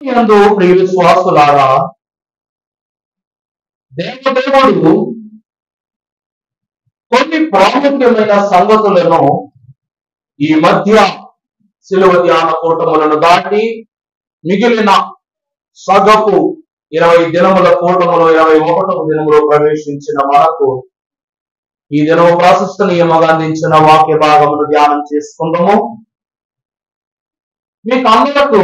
యందు ప్రియ విశ్వాసులారా, దేవదేవుడు కొన్ని ప్రాముఖ్యమైన సంగతులను ఈ మధ్య శిలువ ధ్యాన కూటములను దాటి మిగిలిన సగపు 20 దినముల కూటములో 21వ దినములో ప్రవేశించిన మనకు ఈ దినము ప్రాశస్తనీయముగా అందించిన వాక్య భాగమును ధ్యానం చేసుకుందాము. మీకు అందరకు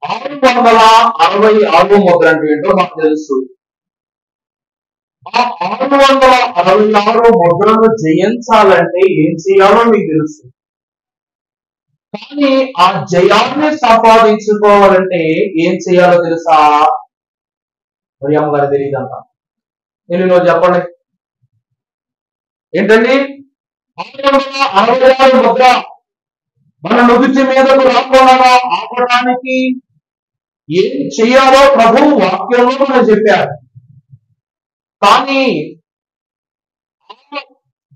666 ముద్ర అంటే ఏంటో మాకు తెలుసు. ఆ 666 ముద్రను జయించాలంటే ఏం చేయాలో మీకు తెలుసు. కానీ ఆ జయాన్ని సంపాదించుకోవాలంటే ఏం చేయాలో తెలుసా? మరి అమ్మగారు తెలియదంట. నేను చెప్పండి ఏంటండి? 666 ముద్ర మన నుదుటి మీదకు రాకుండా ఆపడానికి ఏం చేయాలో ప్రభు వాక్యంలో మనం చెప్పారు. కానీ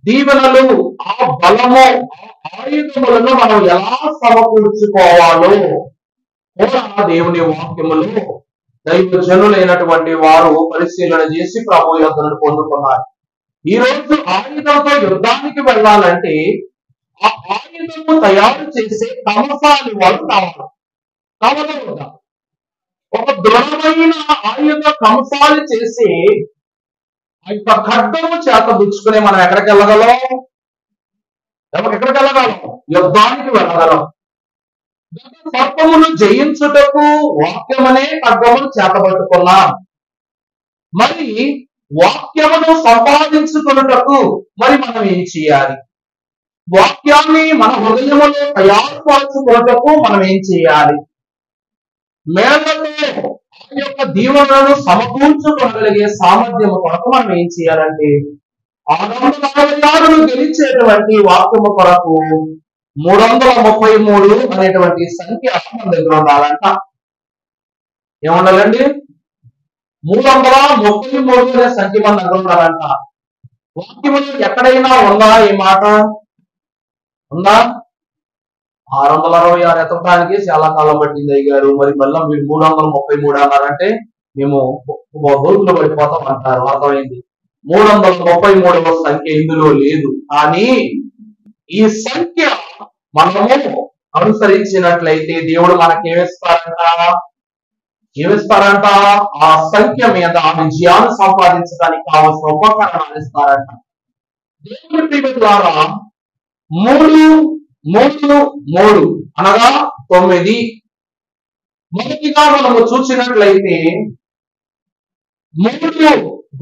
దీవెనలు, ఆ బలము, ఆ ఆయుధములను మనం ఎలా సమకూర్చుకోవాలో కూడా దేవుని వాక్యములు దైవజనులైనటువంటి వారు పరిశీలన చేసి ప్రభు యొద్దను పొందుకున్నారు. ఈ రోజు ఆయుధంతో యుద్ధానికి వెళ్ళాలంటే ఆ ఆయుధము తయారు చేసే కమసాలి వాళ్ళు కావాలి కదా. ఒక దృఢమైన ఆయుధ కంసాలి చేసి ఆ యొక్క ఖడ్గము చేతబుచ్చుకుని మనం ఎక్కడికి వెళ్ళగలం? యుద్ధానికి వెళ్ళగలం. సర్పమును జయించుటకు వాక్యమనే ఖడ్గమును చేతబట్టుకున్నాం. మరి వాక్యమును సంపాదించుకున్నటకు మరి మనం ఏం చేయాలి? వాక్యాన్ని మన హృదయములో తయారుపరచుకున్నటకు మనం ఏం చేయాలి? మేళ్లతో ఆ యొక్క దీవెనలను సమకూర్చుకోగలిగే సామర్థ్యము కొరకు మనం ఏం చేయాలంటే 666 గెలిచేటువంటి వాక్యము కొరకు 333 అనేటువంటి సంఖ్య మన దగ్గర ఉండాలంట. ఏముండాలండి? 333 అనే సంఖ్య మన దగ్గర ఉండాలంట. వాక్యములు ఎక్కడైనా ఉందా ఈ మాట? ఉందా? 666 ఎత్తడానికి చాలా కాలం పట్టింది అయ్యారు. మరి మళ్ళీ మీరు 333 అన్నారంటే మేము బోధులు పడిపోతాం అంటారు. అర్థమైంది. 333వ సంఖ్య ఇందులో లేదు. కానీ ఈ సంఖ్య మనము అనుసరించినట్లయితే దేవుడు ఏమిస్తారంట? ఆ సంఖ్య మీద ఆ విజయాన్ని సంపాదించడానికి కావాల్సిన ఉపకరణాలు ఇస్తారంట. దేవుని ప్రియమిత్రులారా, 3 అనగా 9. మొదటిగా మనము చూసినట్లయితే 3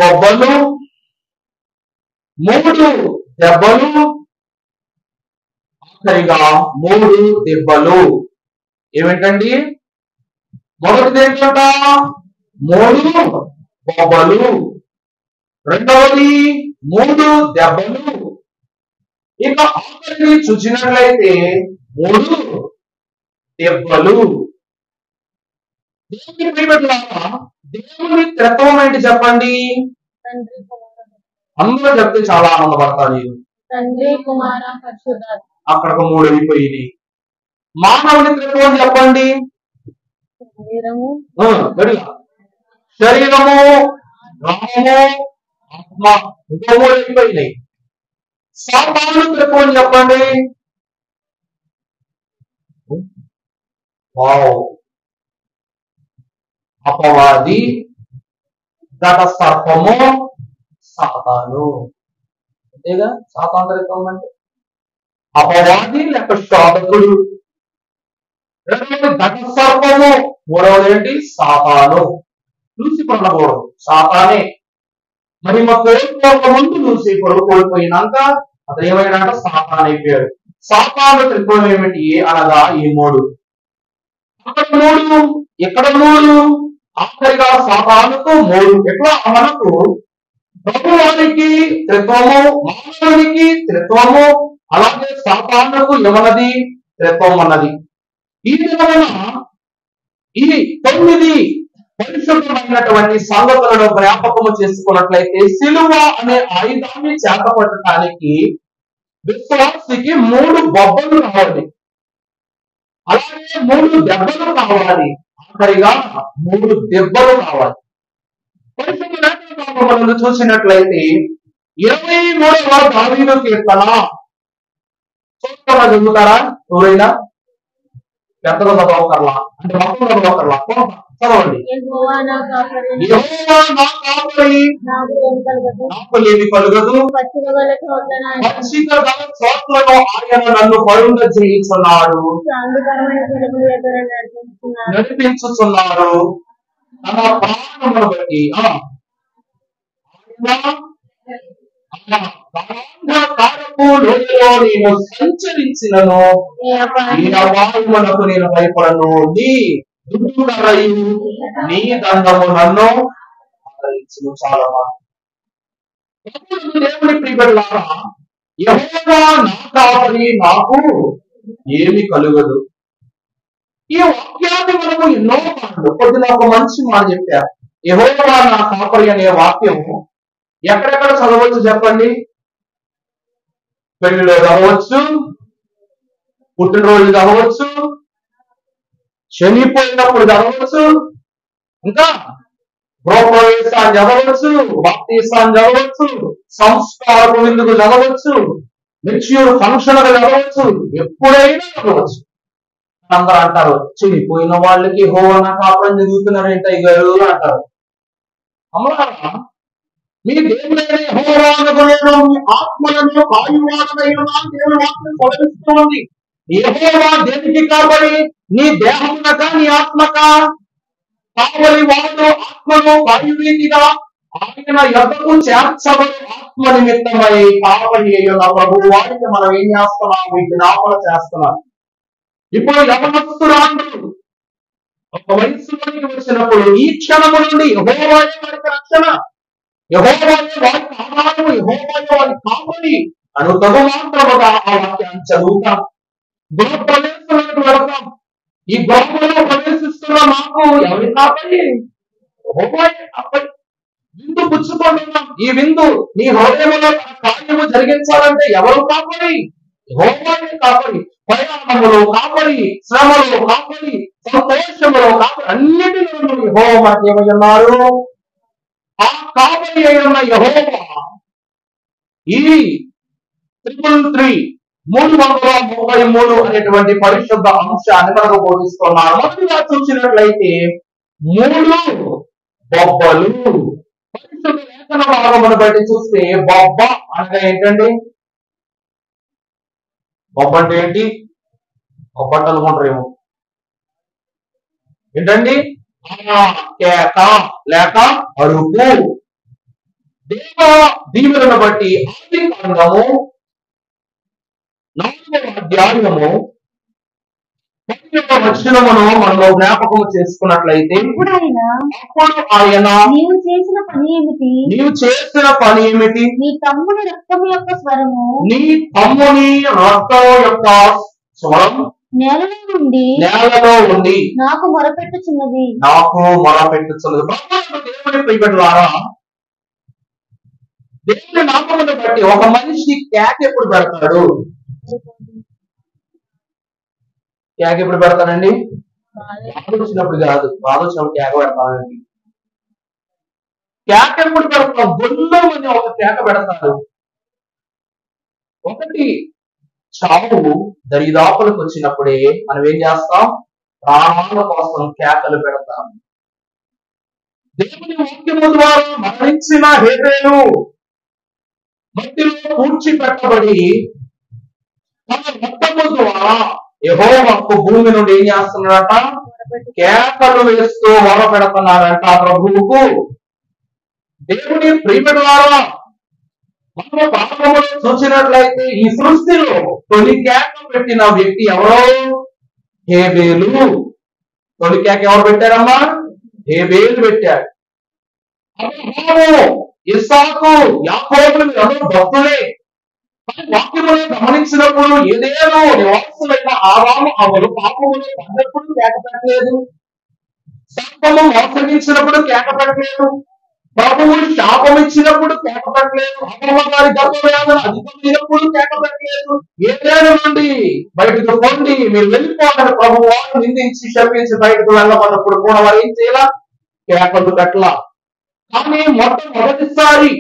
బొబ్బలు, 3 దెబ్బలు, ఆఖరిగా 3 దెబ్బలు. ఏమిటండి? మొదటిది ఏంటంట? 3 బొబ్బలు. రెండవది 3 దెబ్బలు. ఇక ఆఖరికి చూసినట్లయితే 3 దెబ్బలు. దేవుని ప్రియమిత్రులారా, దేవుని త్రిత్వం ఏంటి చెప్పండి? అందరూ చెప్తే చాలా ఆనందపడతారు. అక్కడకు 3 అయిపోయింది. మానవుని త్రిత్వం చెప్పండి. శరీరము, రామము, ఆత్మ, 3 అయిపోయినాయి. సాతాను త్రిత్వం చెప్పండి. అపవాది, ఘట సర్పము, సాతాను. అంతేగా? సాతాను త్రిత్వం అంటే అపవాది లేక శోధకుడు. రెండవది ఘట సర్పము. మూడవది ఏంటి? సాతాను. లూసిఫర్ అనకూడదు, సాతానే. మహిమ కోల్పోక ముందు లూసిఫర్, కోల్పోయినాక అతను ఏమైనా సాతాన్ అయిపోయాడు. సాతాను త్రిత్వం ఏమిటి అనగా ఈ 3. అక్కడ 3, ఇక్కడ 3, ఆఖరిగా సాతానుకు 3. ఎట్లా? మనకు ప్రభువానికి త్రిత్వము, మానవునికి త్రిత్వము, అలాగే సాతానుకు ఏమన్నది? త్రిత్వం అన్నది. ఈ విధమైన ఈ 9 పరిశుభ్రమైనటువంటి సంగతులను జ్ఞాపకము చేసుకున్నట్లయితే సిలువ అనే ఆయుధాన్ని చేతపట్టడానికి విశ్వాసికి 3 బొబ్బలు కావాలి. అలాగే 3 దెబ్బలు కావాలి. ఆఖరిగా 3 దెబ్బలు కావాలి. పరిశుద్ధ లేఖన భాగములను చూసినట్లయితే 23వ దావీదు కీర్తన చూస్తారా, చదువుతారా? ఎవరైనా పెద్దగా చదవకర్లా, అంటే మొత్తం చదవకర్లా, చదవండి. యెహోవా నా కాపరి, నాకు ఏమి కలుగదు. పచ్చిక గల చోట్లలో ఆయన నన్ను పరుండ చేయించున్నాడు, నడిపించుచున్నాడు తన ప్రాణమును బట్టి. నేను సంచరించినను నేను భయపడను. నీ దుడ్డురయు నీ దండము నన్ను ఆదరించును. చాలా దేవుని ప్రియబిడ్డలారా, యెహోవా నా కాపరి, నాకు ఏమి కలుగదు. ఈ వాక్యాన్ని మనము ఎన్నో మాటలు, పొద్దున ఒక మంచి మాట చెప్పారు. యెహోవా నా కాపరి అనే వాక్యం ఎక్కడెక్కడ చదవచ్చు చెప్పండి? పెళ్లిలో చదవచ్చు, పుట్టినరోజు చదవచ్చు, చనిపోయినప్పుడు చదవచ్చు, ఇంకా గృహప్రవేశాన్ని చదవచ్చు, బాప్తీసాన్ని చదవచ్చు, సంస్కారపు విందుకు చదవచ్చు, మెచ్యూర్ ఫంక్షన్ చదవచ్చు, ఎప్పుడైనా చదవచ్చు. అందరూ అంటారు, చనిపోయిన వాళ్ళకి యెహోవా నా కాపరి చదువుతున్నారేంటి అయ్యగారు అంటారు. అమ్మలారా, మీ దేవుడైన యెహోవానకు నేను మీ ఆత్మలను వాయువాడనైన దేవుని వాక్యం సెలవిస్తోంది. యెహోవా దేనికి కాపరి? నీ దేహమునక, నీ ఆత్మక? కావలి వాడు ఆత్మను వాయువీతిగా ఆయన యొద్దకు చేర్చబడి ఆత్మ నిమిత్తమై కావలి అయ్యున్న ప్రభు వాడికి మనం ఏం చేస్తున్నాం? ఈ జ్ఞాపన చేస్తున్నాం. ఇప్పుడు యవనస్తురాండ్రు ఒక వయస్సులోనికి వచ్చినప్పుడు ఈ క్షణము నుండి యెహోవాయే వారికి రక్షణ, యెహోవాయే వారికి ఆధారము, యెహోవాయే వారికి కాపరి అను తగు మాత్రముగా ఆ వాక్యాన్ని చదువుతాం. గృహప్రవేశంలోకి వెళతాం. ఈ గృహంలో ప్రవేశిస్తున్న మాకు ఎవరి కాపరి? యెహోవాయే కాపరి. విందు పుచ్చుకుంటున్నాం. ఈ విందు నీ హృదయంలో కార్యము జరిగించాలంటే ఎవరు కాపరి? యెహోవాయే కాపరి. ప్రయాణములో కాపరి, శ్రమలో కాపరి, సంతోషములో కాపరి, అన్నిటిలోనూ యెహోవా మనకి ఏమై ఉన్నారు? ఆ కాపరి అయిన యెహోవా ఈ 333 అనేటువంటి పరిశుద్ధ అంశాన్ని మనకు బోధిస్తున్నారు. మొదటిగా చూసినట్లయితే 3 బొబ్బలు. పరిశుద్ధ లేఖన భాగమును బట్టి చూస్తే బొబ్బ అనగా ఏంటండి? బొబ్బ అంటే ఏంటి? బొబ్బట్టు అనుకుంటారేమో. ఏంటండి? కేక లేక అరుపు. దేవ దీవులను బట్టి ఆదికాండము 4వ అధ్యాయము 10వ వచనమును మనము జ్ఞాపకం చేసుకున్నట్లయితే, అప్పుడు ఆయన నీవు చేసిన పని ఏమిటి? నీ తమ్ముని రక్తం యొక్క స్వరం నేలలో ఉండి నాకు మొరపెట్టుచున్నది. దేవుని ప్రియబిడ్డలారా, దేవుని నామమును బట్టి ఒక మనిషి కేక ఎప్పుడు పెడతాడు? కేక ఎప్పుడు పెడతానండి? బాధ వచ్చినప్పుడు కాదు, బాధ వచ్చినప్పుడు కేక పెడతానండి. కేక ఎప్పుడు పెడతాం? గొల్లుమని ఒక కేక పెడతాడు. ఒకటి చావు దరిదాపులకు వచ్చినప్పుడే మనం ఏం చేస్తాం? ప్రాణాల కోసం కేకలు పెడతాం. దేవుని వాక్యము ద్వారా మరణించిన హేబేలు మట్టిలో పూడ్చిపెట్టబడి తన రక్తము ద్వారా యెహోవాకు భూమి నుండి ఏం చేస్తున్నాడట? కేకలు వేస్తూ మొర పెడుతున్నారంట ప్రభువుకు. దేవుని ప్రియబిడ్డలారా, మనం పాపములో చూసినట్లయితే ఈ సృష్టిలో తొలి కేక పెట్టిన వ్యక్తి ఎవరో? హేబేలు. తొలి కేక ఎవరు పెట్టారమ్మా? హేబేలు పెట్టాడు. అబ్రహాము, ఇస్సాకు, యాకోబులు ఎవరు? భక్తులే. వాక్యములో గమనించినప్పుడు ఏదేనో నివాసులైన ఆరాము అవరు పాపములు పడ్డప్పుడు కేక పెట్టలేదు. సర్పము మోసగించినప్పుడు కేక పెట్టలేదు. ప్రభువు శాపం ఇచ్చినప్పుడు కేక పెట్టలేదు, అమ్మమ్మ గారి గర్భవేదన అధికమైనప్పుడు కేక పెట్టలేదు. ఏదైనా నుండి బయటకు పొంది మీరు వెళ్ళిపోవాలని ప్రభువు వారు నిందించి శపించి బయటకు వెళ్ళమన్నప్పుడు కూడా వారు ఏం చేయాల? కేకలు పెట్టలా. కానీ మొట్టమొదటిసారి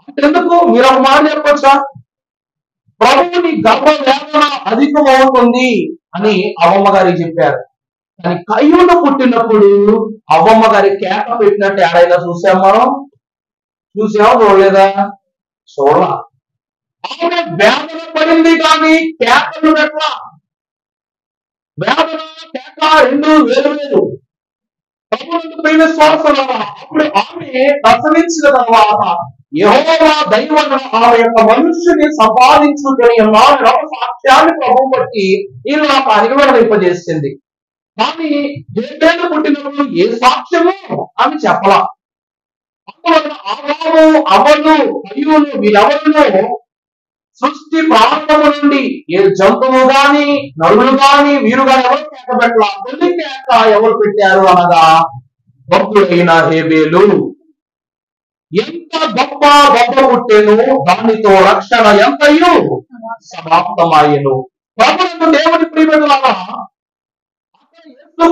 అంతెందుకు మీరు ఒక మాట చెప్పొచ్చా? ప్రభువుని గర్భవేదన అధికమవుతుంది అని అమ్మమ్మ గారికి చెప్పారు. కానీ కయ్యూను పుట్టినప్పుడు అవ్వమ్మ గారి కేక పెట్టినట్టు ఎడైనా చూసాం మనం? చూసామా చూడలేదా? చూడలా. ఆమె వేదన పడింది కానీ కేకలు పెట్టలా. వేదన కేక రెండు వేరు వేరు. ప్రభుత్వ శ్వాస అప్పుడు ఆమె ప్రసవించిన తర్వాత యెహోవా దైవం ఆమె యొక్క మనుష్యుని సంపాదించుకొని సాక్ష్యాన్ని ప్రభు బట్టి ఈ లోకానికి వెడలింపజేసింది. కానీ హేబేలు పుట్టినప్పుడు ఏ సాక్ష్యము ఆమె చెప్పలా. అందువలన ఆదాము అవ్వలు కయ్యూను వీరెవరిలో సృష్టి ప్రారంభము నుండి ఏ జంతువు గాని నరులు గాని వీరు గాని ఎవరు కేక పెట్టలా. తొలి కేక ఎవరు పెట్టారు అనగా భక్తుడైన హేబేలు. ఎంత గొప్ప గొప్ప పుట్టేను, దానితో రక్షణ ఎంతయు సమాప్తమాయను. ప్రభువుకు దేవుని ప్రియమైన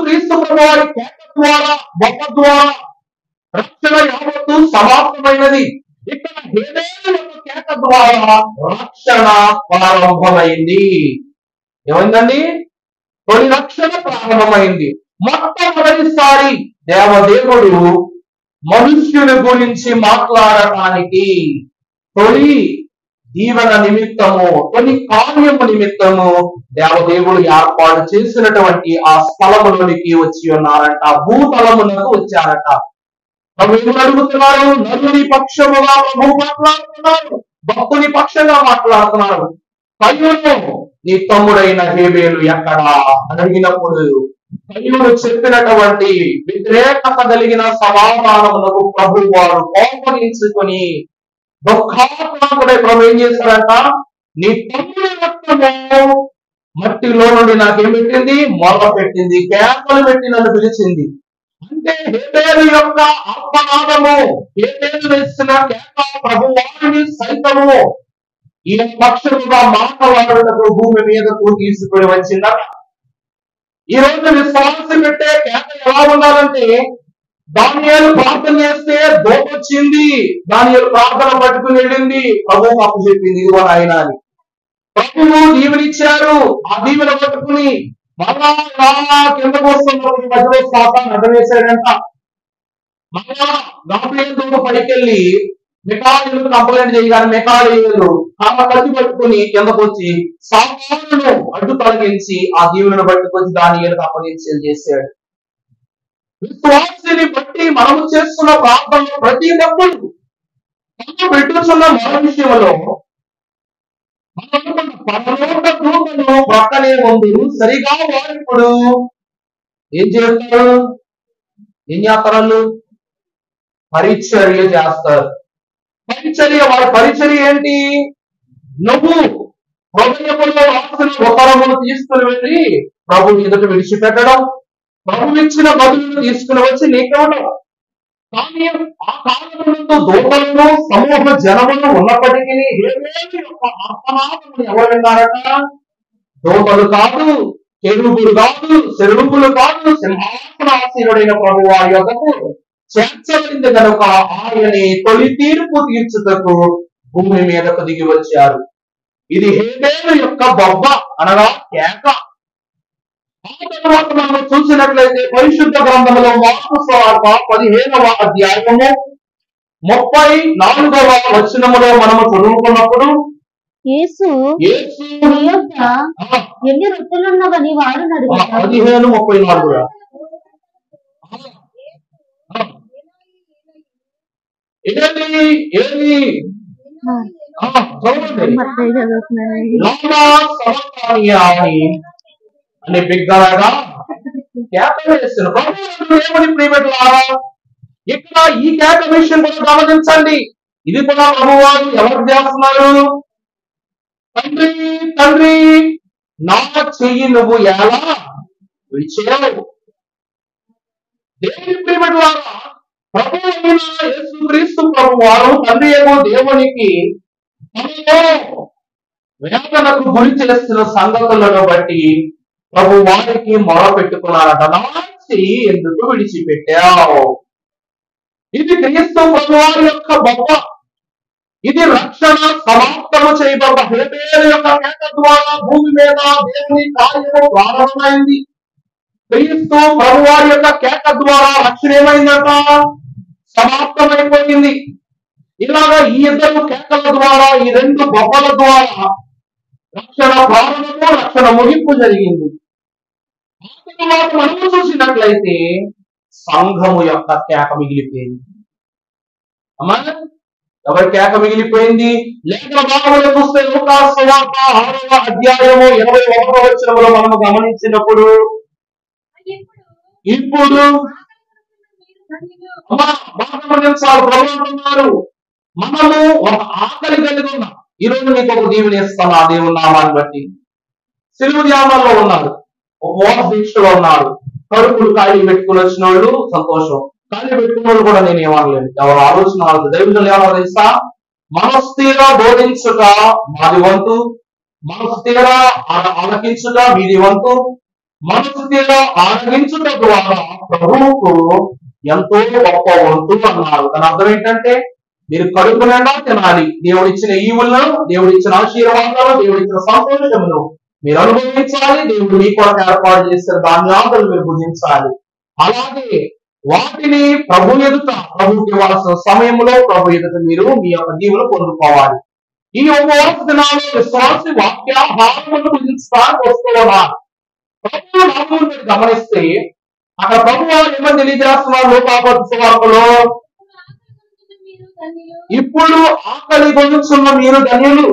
క్రీస్తు ప్రభువారి కేక ద్వారా గొప్ప ద్వారా రక్షణ యావత్తు సమాప్తమైనది. ఇక్కడ హేబేలు యొక్క కేక ద్వారా రక్షణ ప్రారంభమైంది. ఏమైందండి? తొలి రక్షణ ప్రారంభమైంది. మొట్టమొదటిసారి దేవదేవుడు మనుష్యుని గురించి మాట్లాడటానికి తొలి దీవెన నిమిత్తము, తొలి కార్యము నిమిత్తము దేవదేవుడు ఏర్పాటు చేసినటువంటి ఆ స్థలములోనికి వచ్చి ఉన్నారంట. భూతలమునకు వచ్చారట. ప్రభు అడుగుతున్నారు, నరుని పక్షముగా ప్రభు మాట్లాడుతున్నారు, భక్తుని పక్షంగా మాట్లాడుతున్నారు. కయ్యూను నీ తమ్ముడైన హేబేలు ఎక్కడా అని అడిగినప్పుడు కయ్యూను చెప్పినటువంటి వ్యతిరేకత కలిగిన సమాధానములకు ప్రభు వారు కోపగించుకొని దుఃఖాత్మకుడై ప్రభు ఏం చేశారంట? నీ తమ్ముడి రక్తము మట్టిలో నుండి నాకేం పెట్టింది? మొల పెట్టింది, కేకలు పెట్టి నన్ను పిలిచింది. అంటే హేబేలు యొక్క ఆత్మనాదము, హేబేలు వేసిన కేక ప్రభు వారిని సైతము ఈ పక్షముగా మాట్లాడుటకు భూమి మీదకు తీసుకుని వచ్చిందట. ఈ రోజు విశ్వాసం పెట్టే కేక ఎలా ఉండాలంటే, దానియేలు ప్రార్థన చేస్తే దోపొచ్చింది, దానియేలు ప్రార్థన పట్టుకుని వెళ్ళింది, ప్రభువు అప్పు చెప్పింది ఇదిగో ఆయన అని. ప్రభువు దీవెనిచ్చారు, ఆ దీవెన పట్టుకుని మళ్ళా కిందకు వస్తున్నప్పుడు మధ్యలో సాతాను అడ్డవేశాడంట. మళ్ళా గాబ్రియేలు పైకి వెళ్ళి మిఖాయిలు కంప్లైంట్ చేయగానే మిఖాయిలు ఆమె కత్తి పట్టుకుని కిందకు వచ్చి సాతానును అడ్డు తొలగించి ఆ దీవెనను పట్టుకొచ్చి దానియేలుకు అప్పగించేది చేశాడు. విశ్వాసిని బట్టి మనము చేస్తున్న ప్రార్థనలో ప్రతి ఒక్కరు పెట్టుకున్న మన విషయంలో పరలోక దూతలు ప్రక్కనే ఉంది. సరిగా వారు ఇప్పుడు ఏం చేస్తారు? ఏం చేస్తారు? పరిచర్య చేస్తారు. పరిచర్య, వారి పరిచర్య ఏంటి? నువ్వు హృదయములో రాసిన ఉత్తరములు తీసుకుని వెళ్ళి ప్రభు ఎదుట విడిచిపెట్టడం, ప్రభు ఇచ్చిన బదులను తీసుకుని వచ్చి నీకివ్వడం. కానీ ఆ కాలంలో దూతలను సమూహ జనములు ఉన్నప్పటికీ హేబేలు యొక్క ఆత్మనాదమును ఎవరు విన్నారట? దూతలు కాదు, కెరూబులు కాదు, సెరూబులు కాదు, సింహాసనాసీనుడైన ప్రభు వారి యొద్దకు చేర్చబడింది కనుక ఆయనే తొలి తీర్పు తీర్చుటకు భూమి మీదకు దిగి వచ్చారు. ఇది హేబేలు యొక్క బొబ్బ అనగా కేక. ఆ తర్వాత మనం చూసినట్లయితే పరిశుద్ధ గ్రంథంలో మార్కు సువార్త 15వ అధ్యాయము 34వ వచనములో మనము చదువుకున్నప్పుడు యేసు ఎన్ని రొట్టెలున్నవని వారు అడిగారు. 15:34 అని బిగ్గరగా కేక వేస్తున్న ఏమని ప్రియబెట్టారా? ఇక్కడ ఈ కేక విషయం కూడా గమనించండి. ఇది కూడా ప్రభువారు ఎవరు చేస్తున్నారు? తండ్రి తండ్రి నా చెయ్యి నువ్వు ఎలా విడిచావు? దేవుని ప్రియబెట్టారా? ప్రభు అయిన యేసుక్రీస్తు ప్రభు వారు తండ్రి ఏమో దేవునికి తనలో వేదనకు గురి చేస్తున్న సంగతులను బట్టి ప్రభు వారికి మొర పెట్టుకున్నారట, నా చెయ్యి ఎందుకు విడిచిపెట్టావు? ఇది క్రీస్తు ప్రభు వారి యొక్క గొప్ప, ఇది రక్షణ సమాప్తము చేయబడ్డ హేబేలు యొక్క కేక ద్వారా భూమి మీద దేవుని కార్యము ప్రారంభమైంది. క్రీస్తు ప్రభు వారి యొక్క కేక ద్వారా రక్షణ ఏమైందట? సమాప్తమైపోయింది. ఇలాగా ఈ ఇద్దరు కేకల ద్వారా, ఈ రెండు గొప్పల ద్వారా రక్షణ ప్రారంభము, రక్షణ ముగింపు జరిగింది. ఆ తర్వాత మనము చూసినట్లయితే సంఘము యొక్క కేక మిగిలిపోయింది. అమ్మా, ఎవరి కేక మిగిలిపోయింది? లేఖన భాగంలో చూస్తే లూకాసు సువార్త 6వ అధ్యాయము 21వ వచనంలో మనము గమనించినప్పుడు, ఇప్పుడు అమ్మా బాగా గమనించాలి, ప్రభు అంటున్నారు మనము ఒక ఆకలి కలిగి ఉన్నాం. ఈ రోజు మీకు ఒక దీవెని ఇస్తాను ఆ దేవుని నామాన్ని బట్టి. సిలువ ధ్యానాల్లో ఉన్నారు, ఉపవాస దీక్షలో ఉన్నారు, కడుపులు ఖాళీ పెట్టుకుని వచ్చిన వాళ్ళు సంతోషం, ఖాళీ పెట్టుకున్న వాళ్ళు కూడా నేను ఏమనలేదు. ఎవరు ఆలోచన వాళ్ళకి దైవజనులు ఏమన్నా తెలుసా? మనస్థితిగా బోధించుట మాది వంతు, మనస్థితిగా ఆలకించుట మీది వంతు, మనస్థితిగా ఆలకించుట ద్వారా ప్రభువుకు ఎంతో గొప్ప వంతు అన్నారు. దాని అర్థం ఏంటంటే మీరు కడుపు నిండా తినాలి, దేవుడిచ్చిన ఈవులను, దేవుడిచ్చిన ఆశీర్వాదాలు, దేవుడిచ్చిన సంతోషమును మీరు అనుభవించాలి, దేవుడు మీ కొరకు ఏర్పాటు చేసిన ధాన్యాలను మీరు భుజించాలి. అలాగే వాటిని ప్రభు ఎదుట, ప్రభుకి ఇవ్వాల్సిన సమయంలో ప్రభు ఎదుట మీరు మీ యొక్క జీవులు పొందుకోవాలి. ఈ ఉపవాస దినాలు విశ్వాసి వాక్యాహారమును భుజించడానికి వస్తున్నారు. ప్రభు నామమును మీరు గమనిస్తే అక్కడ ప్రభు వారు ఏమని తెలియజేస్తున్నారు? లోకాపత్తి సువార్తలో, ఇప్పుడు ఆకలి గొంతున్న మీరు ధన్యులు,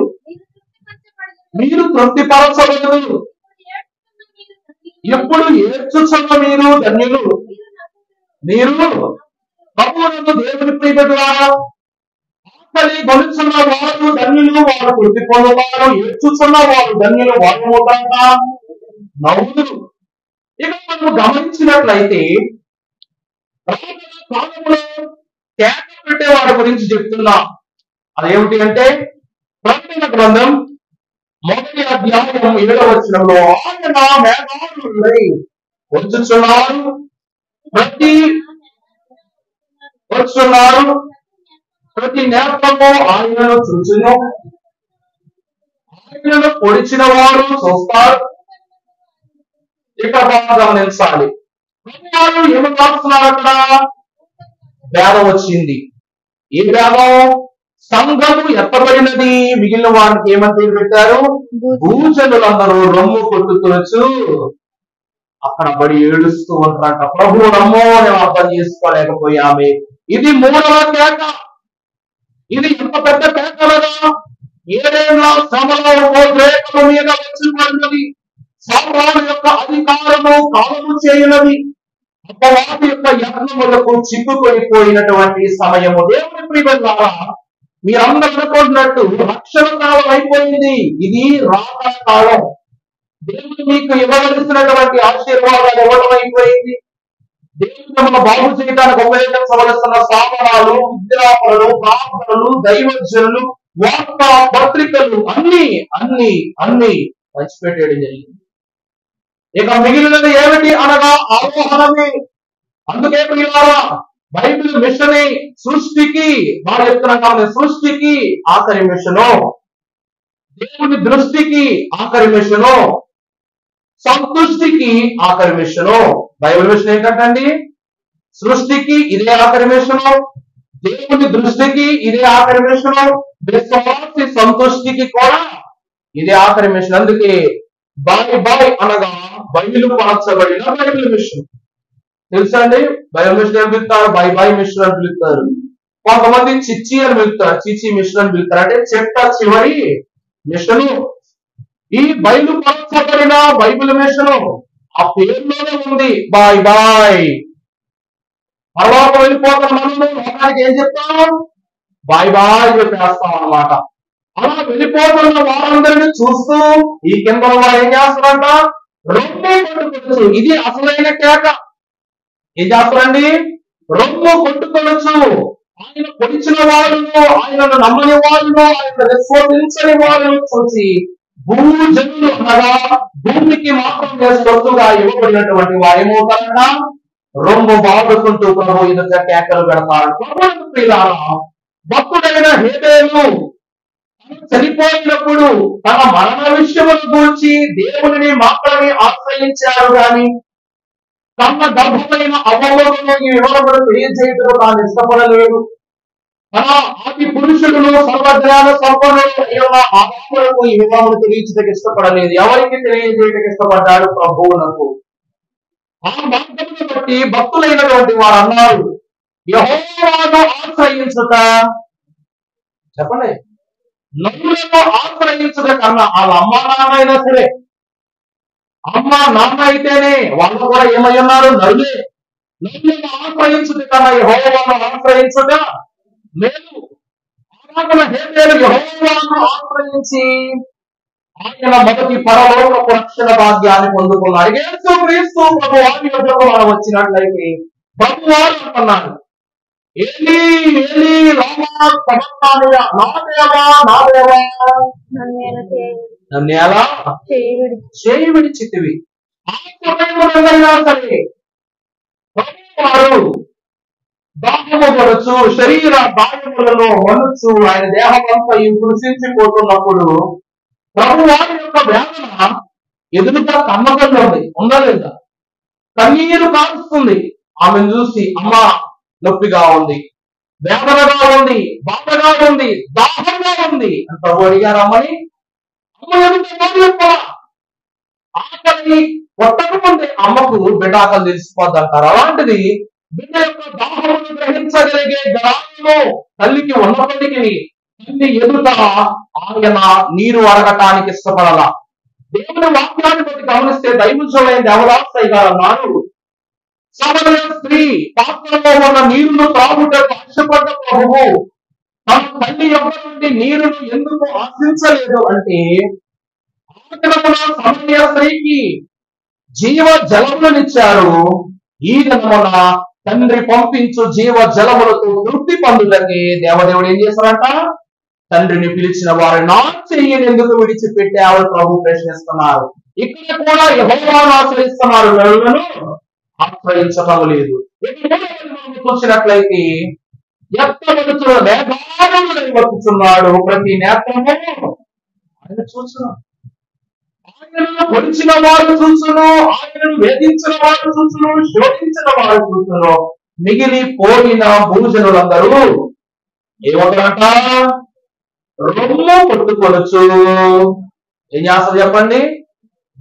మీరు తృప్తిపరచబడదు, ఎప్పుడు ఏడ్చుచున్న మీరు ధన్యులు. మీరు ప్రభువునందు దేవుని ప్రియబిడ్డలారా, ఆకలి గొలుచున్న వారు ధన్యులు, వారు తృప్తి పొందుతారు, ఏడ్చుచున్న వారు ధన్యులు, వారు మూటంట నవ్వుదురు. ఇక మనం గమనించినట్లయితే కాలంలో కేక పెట్టే వారి గురించి చెప్తున్నా. అదేమిటి అంటే ప్రకటన గ్రంథం 1వ అధ్యాయం 7వ వచనంలో, ఆయన మేఘాలులై వచ్చుచున్నారు, ప్రతి నేత్రము ఆయనను చూచును, ఆయనను పొడిచిన వారు చూస్తారు. ఇక బాగా గమనించాలి, ప్రభువారు ఏమి రాస్తున్నారు అక్కడ? భేదం వచ్చింది. ఏ భేదం? సంఘము ఎత్తబడినది, మిగిలిన వారికి ఏమని పేరు పెట్టారు? భూజనులందరూ రొమ్ము కొట్టుకోవచ్చు, అక్కడ బడి ఏడుస్తూ ఉంటారంట. ప్రభు రమ్మో నేను అర్థం చేసుకోలేకపోయామే. ఇది 3వ కేక. ఇది ఎంత పెద్ద కేకలగా, ఏదైనా శ్రమలో రేఖల మీద వచ్చి పడినది, సామ్రాడు యొక్క అధికారము కాలము చేయనది, అపవాది యొక్క యత్నములకు చిక్కుకొనిపోయినటువంటి సమయము. దేవుని ప్రియబిడ్డలారా, మీరందరూ అనుకుంటున్నట్టు రక్షణ కాలం అయిపోయింది, ఇది రాకడ కాలం. దేవుడు మీకు ఇవ్వవలసినటువంటి ఆశీర్వాదాలు ఇవ్వడం అయిపోయింది. దేవుడు మన బాగు చేయడానికి ఉపయోగించవలసిన సాధనాలు, విద్యాపరులు, ప్రార్థనలు, దైవజనులు, వార్తా పత్రికలు అన్ని అన్ని అన్ని పంచిపెట్టేయడం జరిగింది. ఇక మిగిలినది ఏమిటి అనగా ఆరోహణమే. అందుకే ప్రియులారా, బైబిల్ మిషనే సృష్టికి, వారు చెప్తున్న సృష్టికి ఆఖరి మిషను, దేవుని దృష్టికి ఆఖరి మిషను, సంతుష్టికి ఆఖరి మిషను. బైబిల్ మిషన్ ఏంటండి? సృష్టికి ఇదే ఆఖరి మిషను, దేవుని దృష్టికి ఇదే ఆఖరి మిషను, విశ్వాసి సంతుష్టికి కూడా ఇదే ఆఖరి మిషన్. అందుకే బాయ్ అనగా బైబిల్ మార్చబడిన బైబిల్ మిషన్. తెలుసా అండి? బైబిల్ మిషన్ అని పిలుస్తారు, బై మిషన్ అని పిలుస్తారు. కొంతమంది చిచ్చి అని పిలుస్తారు, చిచి మిషన్ అని పిలుస్తారు. అంటే చెట్ట చివరి మిషను. ఈ బైబిల్ మార్చబడిన బైబిల్ మిషను ఆ పేరులోనే ఉంది, బాయ్. తర్వాత వెళ్ళిపోతాం మనము, లోకానికి ఏం చెప్తాం? బాయ్ చెప్పేస్తాం అన్నమాట. అలా వెళ్ళిపోతున్న వారందరినీ చూస్తూ ఈ కింద వారు ఏం చేస్తారంట? రొమ్ము పట్టుకోవచ్చు. ఇది అసలైన కేక. ఏం చేస్తారండి? రొమ్ము కొట్టుకొనొచ్చు. ఆయన పొడిచిన వారును, ఆయనను నమ్మని వారును, ఆయన విశ్వసించని వారును చూసి భూజనులు అనగా భూమికి మాత్రమే సొత్తుగా ఇవ్వబడినటువంటి వారు ఏమవుతారట? రొమ్ము బాదుకుంటూ ప్రభు ఎదుట కేకలు పెడతారు. ప్రభువుకు ప్రియులారా, భక్తుడైన హేబేలు చనిపోయినప్పుడు తన మరణ విషయమును గూర్చి దేవుడిని మాత్రమే ఆశ్రయించారు గాని తన గర్భమైన అవ్వవలను ఈ వివరములు తెలియజేయటం తాను ఇష్టపడలేదు. తన ఆది పురుషులను సర్వజ్ఞాన సంపన్నులైన అవ్వవలకు ఈ వివరములు తెలియచేయటకు ఇష్టపడలేదు. ఎవరికి తెలియజేయటకు ఇష్టపడ్డాడు? ప్రభువునకు. ఆ మార్గమును బట్టి భక్తులైనటువంటి వారు అన్నారు, యెహోవాను ఆశ్రయించుట, చెప్పండి, నరులను ఆశ్రయించుట కన్నా, వాళ్ళ అమ్మ నాన్న అయినా సరే, అమ్మ నాన్న అయితేనే వాళ్ళు కూడా ఏమై ఉన్నారు? నరులే. నరులను ఆశ్రయించుట కన్నా యెహోవాను ఆశ్రయించుట మేలు. అలాగన హేబేలు యెహోవాను ఆశ్రయించి ఆయన మొదటి పరలోకపు రక్షణ భాగ్యాన్ని పొందుకున్నాడు. యేసుక్రీస్తు ప్రభువారి యొద్దకు మనం వచ్చినట్లయితే ప్రభువారు అంటున్నాడు, ఏలీ ఏలీ లామా సబక్తానీ, నా దేవా నా దేవా నన్ను ఎలా చేయి విడిచితివి. ఆ సమయమునైనా సరే ప్రభువారు దాహము పడుచు శరీర గాయములలో మనుచు ఆయన దేహమంతా కృషించిపోతున్నప్పుడు ప్రభువారి యొక్క వేదన ఎదురుగా కమ్మకంలో ఉందా లేదా? కన్నీరు కారుస్తుంది. ఆమెను చూసి, అమ్మ నొప్పిగా ఉంది, వేదనగా ఉంది, బాధగా ఉంది, దాహంగా ఉంది అని ప్రభు అడిగారు అమ్మని. అమ్మ ఎదురు ఆకలి కొట్టకముందే అమ్మకు బిడ్డ ఆకలి తెలిసిపోద్ది అంటారు. అలాంటిది బిడ్డ యొక్క దాహమును గ్రహించగలిగే జ్ఞానము తల్లికి ఉన్నప్పటికీ తల్లి ఎదుట ఆయన నీరు అడగటానికి ఇష్టపడాల. దేవుని వాక్యాన్ని బట్టి గమనిస్తే దైవజనులైన దేవదాసయ్య గారు అన్నారు, సమరయ స్త్రీ పాత్రలో ఉన్న నీరును త్రాగుటకు ఆశపడ్డ ప్రభువు తన తల్లి యొక్క నుండి నీరును ఎందుకు ఆశించలేదు అంటే, ఆదినమున సమరయ స్త్రీకి జీవ జలములనిచ్చారు, ఈ దినమున తండ్రి పంపించు జీవ జలములతో తృప్తి పొందుటకి దేవదేవుడు ఏం చేశారంట? తండ్రిని పిలిచిన వారు నా చెయ్యిని ఎందుకు విడిచిపెట్టావు ప్రభు ప్రశ్నిస్తున్నారు. ఇక్కడ కూడా యెహోవాను ఆశ్రయిస్తున్నారు, నరులను ఆశ్రయించడం లేదు. చూసినట్లయితే ఎత్తబడుతున్న మేఘాలను వచ్చుచున్నాడు, ప్రతి నేత్రము ఆయన చూస్తున్నాడు. ఆయనను పొడిచిన వారు చూసును, ఆయనను వేధించిన వారు చూసును, శోధించిన వారు చూసును, మిగిలిపోయిన భూజనులందరూ ఏమంటారంట? రొమ్ము కొట్టుకొనొచ్చు. ఏం చేస్తారు చెప్పండి?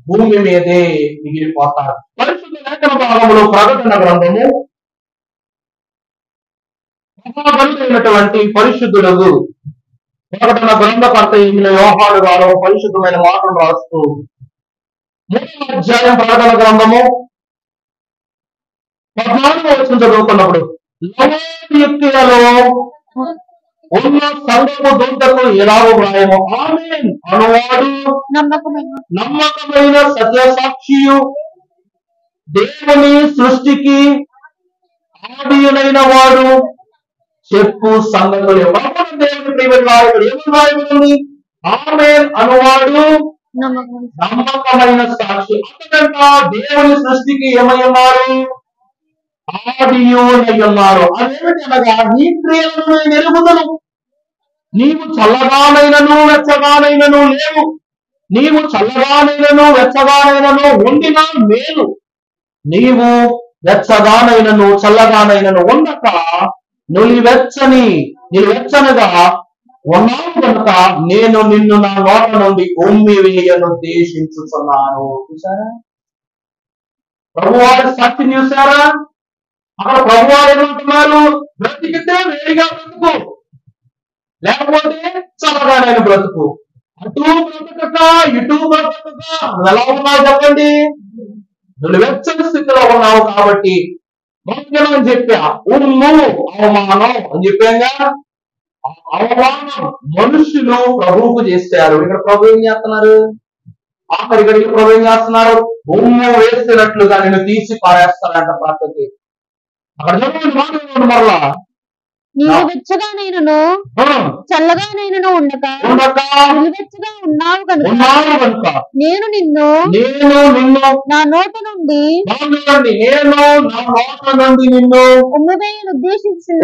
భూమి మీదే మిగిలిపోతారు. పరిశుద్ధ లేఖన భాగంలో ప్రకటన గ్రంథము మహాగణుడైనటువంటి పరిశుద్ధుడు ప్రకటన గ్రంథకర్త అయిన యోహాను గారు పరిశుద్ధమైన మాటలు రాస్తూ 3వ అధ్యాయం ప్రకటన గ్రంథము 14వ వచనం చదువుకున్నప్పుడు, లవోదికయలో ఉన్న సంఘపు దూతకు ఎలాగో వ్రాయము, ఆమేన్ అనువాడు నమ్మకమైన సత్యసాక్షియు, దేవుని సృష్టికి ఆదియైన వాడు చెప్పు సంగతులు. దేవుని ప్రియమైన వారు ఏమని రాయబడింది? ఆమేన్ అనువాడు నమ్మకమైన సాక్షి. అతడంట దేవుని సృష్టికి ఏమై ఉన్నారు? ఆదియునై ఉన్నారు. అదేమిటి అనగా, నీ క్రియలను నేను ఎరుగుదును. నీవు చల్లగానైనను వెచ్చగానైనను లేవు, నీవు చల్లగానైనను వెచ్చగానైనను ఉండిన మేలు, నీవు వెచ్చగానైనను చల్లగానైనను ఉండక నిలువెచ్చనగా ఉన్నావు కనుక నేను నిన్ను నా నోట నుండి ఉమ్మి వేయను ఉద్దేశించుతున్నాను. చూసారా ప్రభువారి సాక్షిని? చూసారా అక్కడ ప్రభువారు ఏమంటున్నారు? బ్రతికితే వేడిగా బ్రతుకు, లేకపోతే చల్లగానైన బ్రతుకు. అటు బ్రతకక ఇటు బ్రతకక ఎలా ఉన్నావు చెప్పండి? నువ్వు వెచ్చని స్థితిలో ఉన్నావు కాబట్టి మౌనం అని చెప్పా, ఉమ్ము అవమానం అని చెప్పాగా. అవమానం మనుషులు ప్రభువుకు చేశారు. ఇక్కడ ప్రభు ఏం చేస్తున్నారు? ఆఖరి గడికి ప్రభు ఏం చేస్తున్నారు? ఉమ్ము వేస్తున్నట్లుగా నేను తీసి పారేస్తారంట పక్కకి. అక్కడ చదవండి మాట వినండి మరలా. నీవు వెచ్చగానైనను ఆ, చల్లగానైనను ఉండక ఉండక నిలువెచ్చగా ఉన్నావు కనుక ఉన్నాను కనుక నేను నిన్ను నేను నిన్ను నా నోట నుండి బాగుండండి, నేను నా నోట నుండి నిన్ను ఉమ్మివేయను ఉద్దేశించిన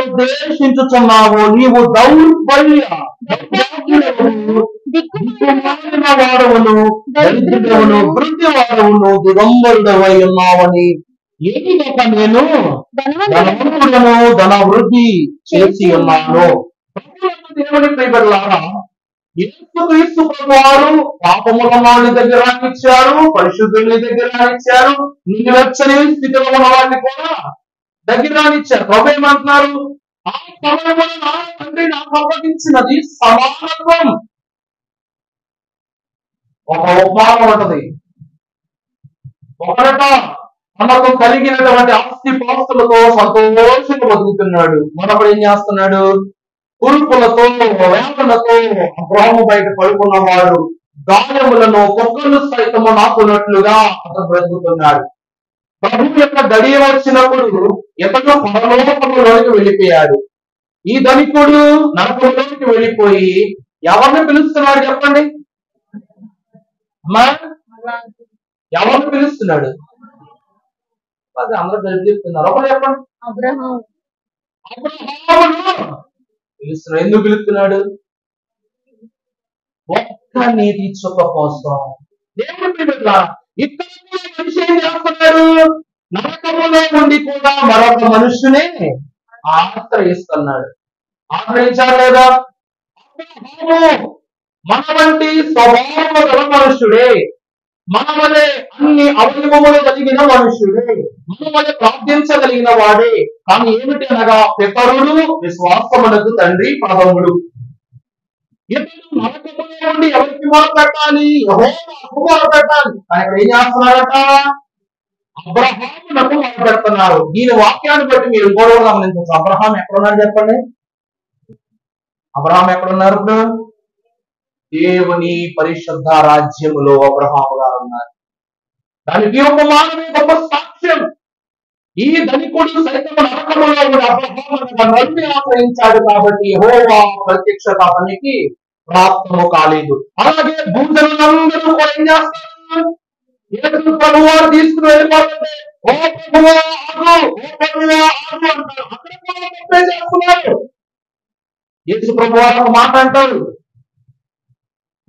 ఉద్దేశించుచున్నావు. నీవు దౌర్బల్య దిక్కుమాలిన వాడవును, దరిద్రుడవును, వృద్ధివాడవును, దిగంబరుడవై ఉన్నావని ఏమిటక నేను ధనవంతుడను, ధన వృద్ధి చేసి ఉన్నాను. దేవుని ప్రియబిడ్డలారా, యేసుక్రీస్తు ప్రభువారు పాపముల వారి దగ్గర ఇచ్చారు, పరిశుద్ధుని దగ్గర ఇచ్చారు, నిలువెచ్చని స్థితిలో ఉన్న వారిని కూడా దగ్గర ఇచ్చారు. ప్రభు ఏమంటున్నారు? ఆ సమయమున నా తండ్రి నాకు అప్పగించినది సమానత్వం. ఒక ఉపమానం ఉంటది. ఒకరట తనకు కలిగినటువంటి ఆస్తి పాస్తులతో సంతోషంగా బతుకుతున్నాడు. మరొకడు ఏం చేస్తున్నాడు? కురుపులతో, వేదనతో అబ్రాహాము బయట పడుకున్నవాడు గాయములను కుక్కలు సైతము నాకున్నట్లుగా అతను బ్రతుకుతున్నాడు. ప్రభు యొక్క దడియ వచ్చినప్పుడు ఇతను పరలోకములోనికి వెళ్ళిపోయాడు. ఈ ధనికుడు నరకంలోనికి వెళ్ళిపోయి ఎవరిని పిలుస్తున్నాడు చెప్పండి అమ్మా? ఎవరిని పిలుస్తున్నాడు? అది అందరూ కలిసి చెప్తున్నారు. ఒకరు చెప్పండి. అబ్రహాము అబ్రహామును పిలుస్తున్నాడు. ఎందుకు పిలుస్తున్నాడు? ఒక్క నీతి చుక్క కోసం. దేవుని ప్రియబిడ్డలారా, ఇక్కడ కూడా మనిషి ఏం చేస్తున్నాడు? నరకములో ఉండి కూడా మరొక మనుషునే ఆశ్రయిస్తున్నాడు. ఆశ్రయించాడు లేదా? అబ్రహాము మన వంటి స్వభావ గల మనుషుడే, మన వలె అన్ని అవయవములు కలిగిన మనుషుడే, మన వలె ప్రార్థించగలిగిన వాడే. కానీ ఏమిటి అనగా పితరుడు విశ్వాసమునకు తండ్రి పదముడు. ఇతడు నరకములో ఉండి ఎవరికి మొదలుపెట్టాలి? యెహోవాకు మొదలుపెట్టాలి. ఆయన ఏం చేస్తున్నారట? అబ్రహామునకు మొదలుపెడుతున్నారు. దీని వాక్యాన్ని బట్టి మీరు గొడవ గమనించవచ్చు. అబ్రహాం ఎక్కడున్నారు చెప్పండి? అబ్రహాం ఎక్కడున్నారు? ఇప్పుడు దేవుని పరిశుద్ధ రాజ్యములో అబ్రహాము గారు ఉన్నారు. దానికి ఉపమానమే గొప్ప సాక్ష్యం. ఈ ధనికుడు సైతం నరకములో ఉన్న అబ్రహామును నమ్మి ఆశ్రయించాడు కాబట్టి యెహోవా ప్రత్యక్షత అతనికి ప్రాప్తము కాలేదు. అలాగే భూజనులందరూ కూడా ఏం చేస్తారు? యేసు ప్రభువారు తీసుకుని వెళ్ళిపోతుంటే ఓ ప్రభువా ఆగు, ఓ ప్రభువా ఆగు అంటారు. అక్కడ కూడా తప్పే చేస్తున్నారు. యేసు ప్రభువారు ఒక మాట అంటారు,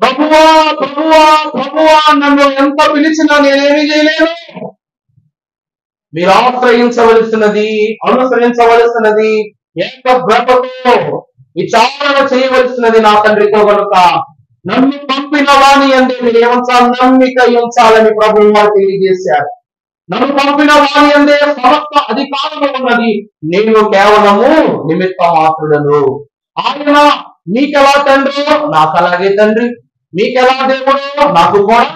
ప్రభువా ప్రభువా ప్రభువా నన్ను ఎంత పిలిచినా నేనేమి చేయలేను. మీరు ఆశ్రయించవలసినది, అనుసరించవలసినది, ఏకగ్రతతో విచారణ చేయవలసినది నా తండ్రితో కనుక నన్ను పంపిన వాణి అంటే మీరు ఏమంచాలి? నమ్మిక ఉంచాలని ప్రభువు వారు తెలియజేశారు. నన్ను పంపిన వాణి అందే సమస్త అధికారము ఉన్నది, నేను కేవలము నిమిత్త మాత్రుడను. ఆయన మీకెలా తండ్రి నాకు అలాగే తండ్రి, మీకెలా దేవుడు నాకు కూడా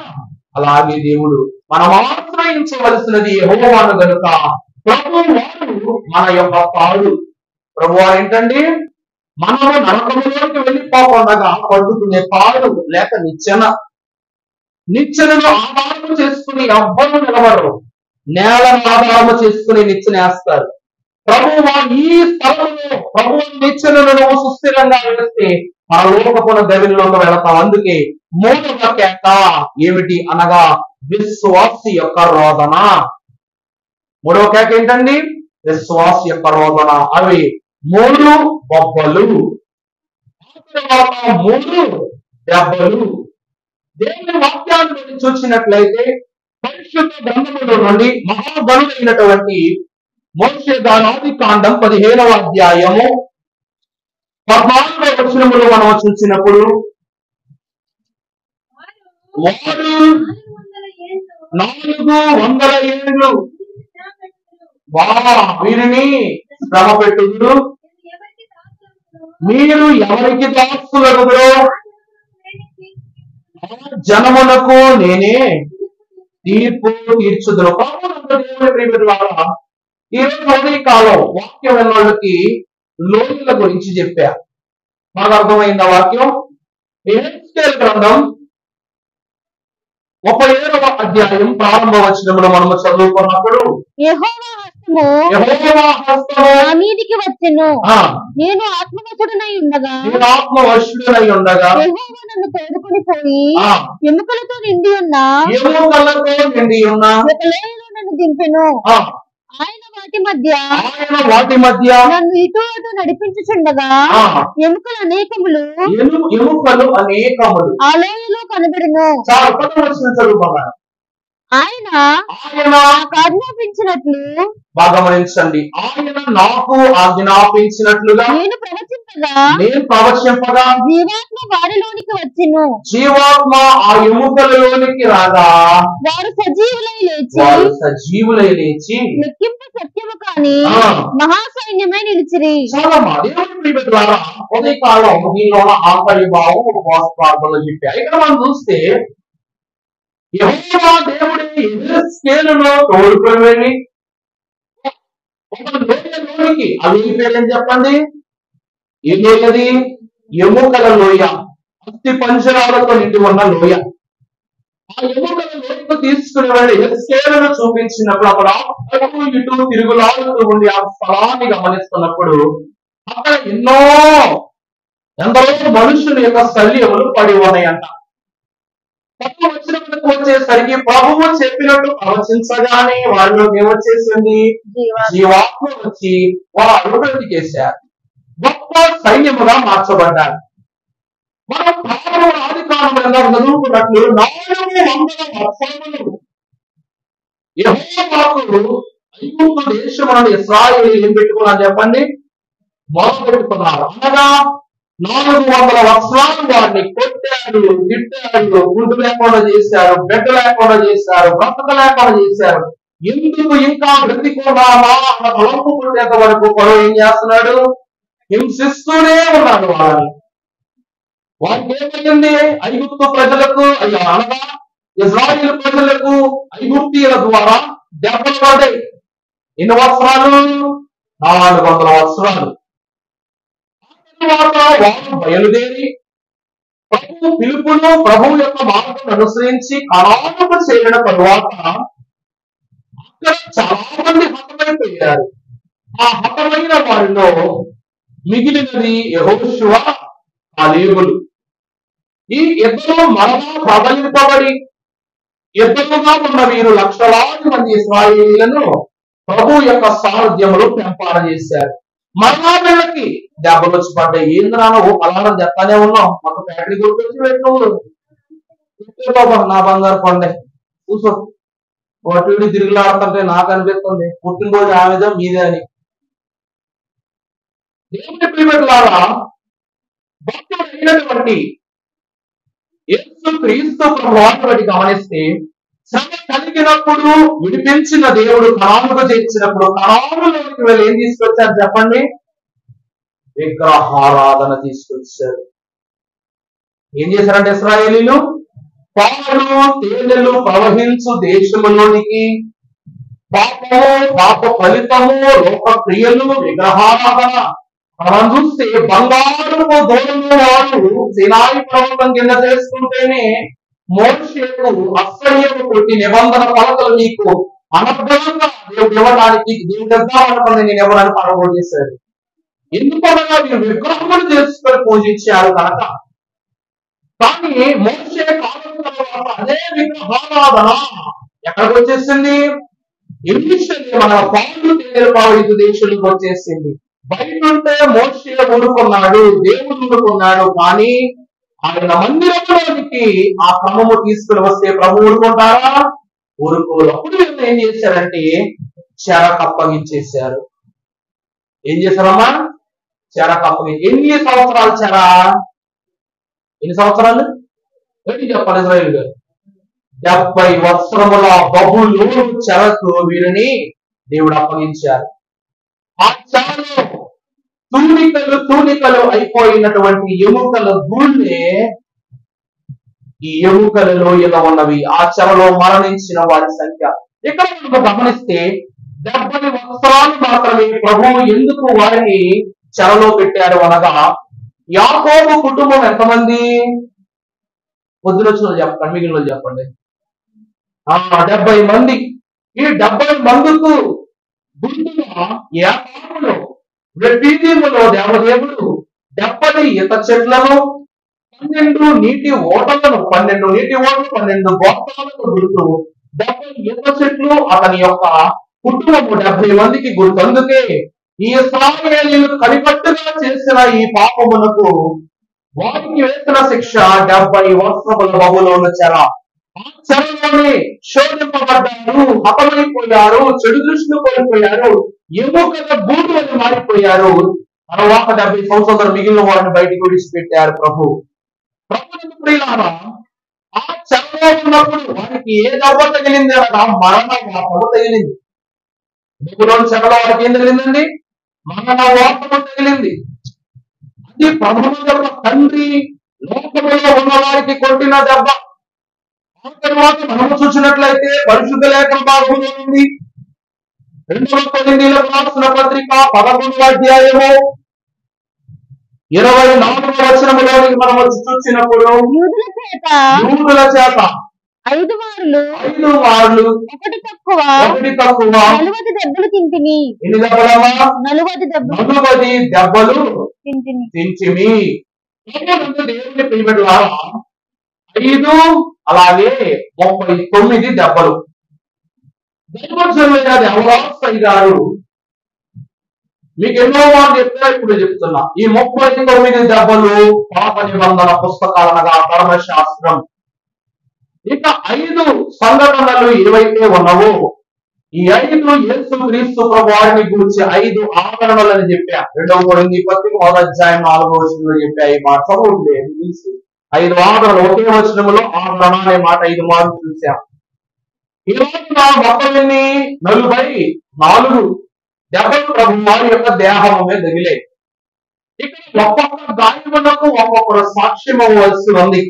అలాగే దేవుడు. మనం ఆశ్రయించవలసినది యెహోవాను గనుక ప్రభువు వారు మన యొక్క పాడు. ప్రభు వారు ఏంటండి? మనము నరకములోకి వెళ్ళిపోకుండా పడుకునే పాడు లేక నిచ్చెనను ఆధారము చేసుకుని ఎవ్వరూ నిలబడరు. నేలను ఆధారము చేసుకుని నిచ్చెనేస్తారు. ప్రభువు ఈ స్థలంలో ప్రభువు నిచ్చెనను సుస్థిరంగా వేస్తే పరలోకపున గవిలోకి వెళతాం. అందుకే మూడవ కేక ఏమిటి అనగా విశ్వాసి యొక్క రోదన. మూడవ కేక ఏంటండి? విశ్వాసి యొక్క రోదన. అవి 3 బొబ్బలు, 3 దెబ్బలు. దేవుని వాక్యాన్ని బట్టి చూసినట్లయితే పరిశుద్ధ గ్రంథములో నుండి మహాగణుడైనటువంటి మోషే గానాది కాండం 15వ అధ్యాయము 14వ వచనములో మనం చూసినప్పుడు వారు 400 ఏండ్లు వీరిని శ్రమ పెట్టుదురు, మీరు ఎవరికి దాసులగుదురో జనమునకు నేనే తీర్పు తీర్చుదురు. ఈ రోజు మొదటి కాలం వాక్యం విన్న వాళ్ళకి లోయల గురించి చెప్పా. మాకు అర్థమైంది వాక్యం. యెహెజ్కేలు గ్రంథం 37వ అధ్యాయం ప్రారంభ వచనంలో మనము చదువుకున్నప్పుడు యెహోవా హస్తం యెహోవా హస్తము నా మీదికి వచ్చెను. ఆ, నేను ఆత్మవశుడనై ఉండగా నేను ఆత్మవశుడనై ఉండగా యెహోవా నన్ను తోడుకొని పోయి ఆ, ఎముకలతో నిండి ఉన్న ఎముకలతో నిండి ఉన్న ఒక లోయలో నన్ను దింపెను. ఆ, ఆయన వాటి మధ్య ఆయన వాటి మధ్య నన్ను ఇటు అటు నడిపించుచుండగా ఆ, ఎముకలు అనేకములు ఎముకలు అనేకములు. ఆ లోయలో కనబడును. చాలా పదం వచ్చిన చదువుకున్నాను. ఆయన ఆయన నాకు ఆజ్ఞాపించినట్లు బాగా గమనించండి, ఆయన నాకు ఆజ్ఞాపించినట్లుగా నేను ప్రవచింపగా నేను ప్రవచింపగా జీవాత్మ వారిలోనికి వచ్చెను. జీవాత్మ ఆ ఎముకలలోనికి రాగా వారు సజీవులై లేచి వారు సజీవులై లేచి లెక్కింపు సత్యము కాని ఆ, మహాసైన్యమై నిలిచిరి. చాలా మా దేవుని ప్రియమిత్రులారా, ఉదయకాలం దీనిలో ఉన్న ఆంతర్యభావం ఉపవాస ప్రార్థనలో చెప్పారు. ఇక్కడ మనం చూస్తే యెహోవా దేవుడే యెహెజ్కేలును తోడుకొని వెళ్ళి ఒక లోయలోనికి, ఆ లోయ పేరేం చెప్పండి? ఏ లోయది? ఎముకల లోయ, అస్థి పంజరాలతో నిండి ఉన్న లోయ. ఆ ఎముకల లోయకు తీసుకుని వెళ్ళి యెహెజ్కేలును చూపించినప్పుడు అక్కడ అటు ఇటు తిరుగులాడుతూ ఉండి ఆ స్థలాన్ని గమనిస్తున్నప్పుడు అక్కడ ఎందరో మనుషుల యొక్క శల్యములు పడి ఉన్నాయంట. తప్పు వచ్చినప్పుడు వచ్చేసరికి ప్రభువు చెప్పినట్టు ప్రవచించగానే వాళ్ళలోకి ఏమొచ్చేసింది? జీవాత్మ వచ్చి వారు బ్రతికేశారు, గొప్ప సైన్యముగా మార్చబడ్డారు. మనం పాపము ఆది కాలంలో చదువుకున్నట్లు 400 వత్సరములు యెహోవాకు ఐగుప్తు దేశములను ఇశ్రాయేలీయులు ఏం పెట్టుకున్నారు చెప్పండి? మొదలుపెట్టుకున్నారు. అనగా 400 వత్సరాలు వారిని కొట్టాడు, తిట్టాడు, గుడ్డు లేకుండా చేశారు, బిడ్డ లేకుండా చేశారు, బ్రతక లేకుండా చేశారు. ఎందుకు ఇంకా బ్రతికున్నామా అన్న తలంపు పుట్టేంత వరకు పొడవు ఏం చేస్తున్నాడు? హింసిస్తూనే ఉన్నాడు వాళ్ళని. వారికి ఏమైంది? ఐగుప్తు ప్రజలకు అనగా ఇశ్రాయేలు ప్రజలకు ఐగుప్తీయుల ద్వారా దెబ్బలు పడ్డాయి. ఎన్ని వత్సరాలు? 400 వత్సరాలు. తర్వాత వారు బయలుదేరి ప్రభు పిలుపును, ప్రభు యొక్క మార్గం అనుసరించి కణాలకు చేరిన తరువాత అక్కడ చాలా మంది హతమైపోయారు. ఆ హతమైన వారిలో మిగిలినది యెహోషువ, కాలేబులు. ఈ ఇద్దరు మరలా ప్రబలింపబడి ఇద్దరుగా ఉన్న వీరు లక్షలాది మంది ఇశ్రాయేలీయులను ప్రభు యొక్క సారథ్యములు పెంపార చేశారు. మరలా వీళ్ళకి దెబ్బలు వచ్చి పడ్డాయి. ఏంద్రానో అలారం చెప్తానే ఉన్నాం, మొత్తం ఫ్యాక్టరీ గుర్తొచ్చి పెట్టు నా బంగారు పండే కూర్చో. ఒకటి తిరుగులాడుతుంటే నాకు అనిపిస్తుంది పుట్టినరోజు ఆమెదో మీదే అని. దేవుని ప్రియమిత్రులారా, భక్తుడైనటువంటి యేసు క్రీస్తు ప్రభువాన్ని బట్టి గమనిస్తే శ్రమ కలిగినప్పుడు విడిపించిన దేవుడు కణాలకు చేర్చినప్పుడు కణాలలోకి వెళ్ళి ఏం తీసుకొచ్చారు చెప్పండి? విగ్రహారాధన తీసుకొచ్చారు. ఏం చేశారంటే ఇశ్రాయేలీయులు పాలు తేనెలు ప్రవహించు దేశములోనికి పాపము, పాప ఫలితము, లోక క్రియలు, విగ్రహారాధన. మనం చూస్తే బంగారపు దూరంలో వారు సినాయి పర్వతం కింద చేసుకుంటేనే మోషేకు అసహ్యము కొట్టి నిబంధన పలకలు నీకు అనర్థంగా దేవుడు ఇవ్వడానికి దేవుడు ఇద్దామనుకుని నేను ఎవరని పరగొ చేశారు. ఎందుకనగా మీరు విగ్రహములు చేసుకొని పూజించారు కనుక. కానీ మోషే కాలం తర్వాత అదే విగ్రహారాధన ఎక్కడికి వచ్చేసింది? మన పాలు తేనెలు పావిత దేశంలోకి వచ్చేసింది. బయట ఉంటే మోషే ఊరుకున్నాడు, దేవుడు ఊరుకున్నాడు. కానీ ఆయన మందిరంలోనికి ఆ క్రమము తీసుకుని వస్తే ప్రభు ఊరుకుంటారా? ఊరుకోరు. అప్పుడు వీళ్ళు ఏం చేశారంటే చెరకు అప్పగించేశారు. ఏం చేశారమ్మా? చెరకు అప్పగించి. ఎన్ని సంవత్సరాలు చెర? ఎన్ని సంవత్సరాలు? ఏంటి చెప్పాలి ఇశ్రాయేలు గారు? 70 వత్సరముల బహుళ చెరకు వీరిని దేవుడు అప్పగించారు. ఆ చెరలో తూనికలు అయిపోయినటువంటి ఎముకల ధూళే ఈ ఎముకలలో ఇలా ఉన్నవి. ఆ చెరలో మరణించిన వారి సంఖ్య ఇక్కడ మనం గమనిస్తే 70 వత్సరాలు మాత్రమే. ప్రభువు ఎందుకు వారిని చెరలో పెట్టారు అనగా, యాకోబు కుటుంబం ఎంతమంది? పొద్దున వచ్చిన చెప్పండి, మిగిలిన చెప్పండి. 70 మంది. ఈ 70 మందికు గుండుగా ఏపాములో రెపీదీములో దేవదేవుడు 70 ఈత చెట్లను 12 నీటి ఓటలను 12 నీటి ఓటలు 12 గోత్రాలకు గుర్తు 70 ఈత చెట్లు అతని యొక్క కుటుంబము 70 మందికి గుర్తు. అందుకే ఈ ఇశ్రాయేలీయులు కనికట్టుగా చేసిన ఈ పాపమునకు వారికి వేసిన శిక్ష 70 వర్షముల బహుళముల చెర. ఆ చెరలోనే శోధింపబడ్డారు, హతమైపోయారు, చెడు దృష్టిని కోల్పోయారు, ఎముకల బూటు అని మారిపోయారు. తర్వాత 70 సంవత్సరాలు మిగిలిన వారిని బయటకు విడిచిపెట్టారు ప్రభు. ప్రభుత్వ ప్రియులారా, ఆ చెరలో ఉన్నప్పుడు వారికి ఏ దెబ్బ తగిలింది అనగా మరణ వార్తము తగిలింది. బబులోను చెరలో వారికి ఏం తగిలిందండి? మరణ వార్తము తగిలింది. అది ప్రథమ దెబ్బ. తండ్రి లోకములో ఉన్న వారికి కొట్టిన దెబ్బ. ఆ తర్వాత మనము చూసినట్లయితే పరిశుద్ధ లేఖన భాగంలో ఉంది 2 కొరింథీయులకు రాసిన పత్రిక 11వ అధ్యాయము 24వ వచనములోనికి మనం వచ్చి చూసినప్పుడు యూదుల చేత 5 మార్లు 5 మార్లు ఒకటి తక్కువ 40 దెబ్బలు తింటిని. ఎన్ని దెబ్బలమ్మా? 40 దెబ్బలు 40 దెబ్బలు తింటిని. తించిమి. దేవుని ప్రియబిడ్డలారా, 5 అలాగే 39 దెబ్బలు. దైవజనులైన దేవరాజయ్య గారు మీకు ఎన్నో వాళ్ళు చెప్పారు, ఇప్పుడు చెప్తున్నా. ఈ 39 దెబ్బలు పాప నిబంధన పుస్తకాలనగా ధర్మశాస్త్రం. ఇక 5 సంఘటనలు ఏవైతే ఉన్నావో ఈ 5 యేసు క్రీస్తు ప్రభు వారిని గురించి 5 ఆదరణలని చెప్పా. 2వ కొరింథీ పత్రిక 1వ అధ్యాయం 4వ వచనంలో చెప్పా. ఈ మాట చదువుంది 5 ఆదరణలు. ఒకే వచనములో ఆదరణ అనే మాట 5 మార్లు చూసాం. ఈ రోజున మొత్తమన్ని 44 దెబ్బలు ప్రభు వారి యొక్క దేహము మీద తగిలాయి. ఇక్కడ ఒక్కొక్క గాయమునకు ఒక్కొక్కరు సాక్ష్యం అవ్వవలసి ఉంది.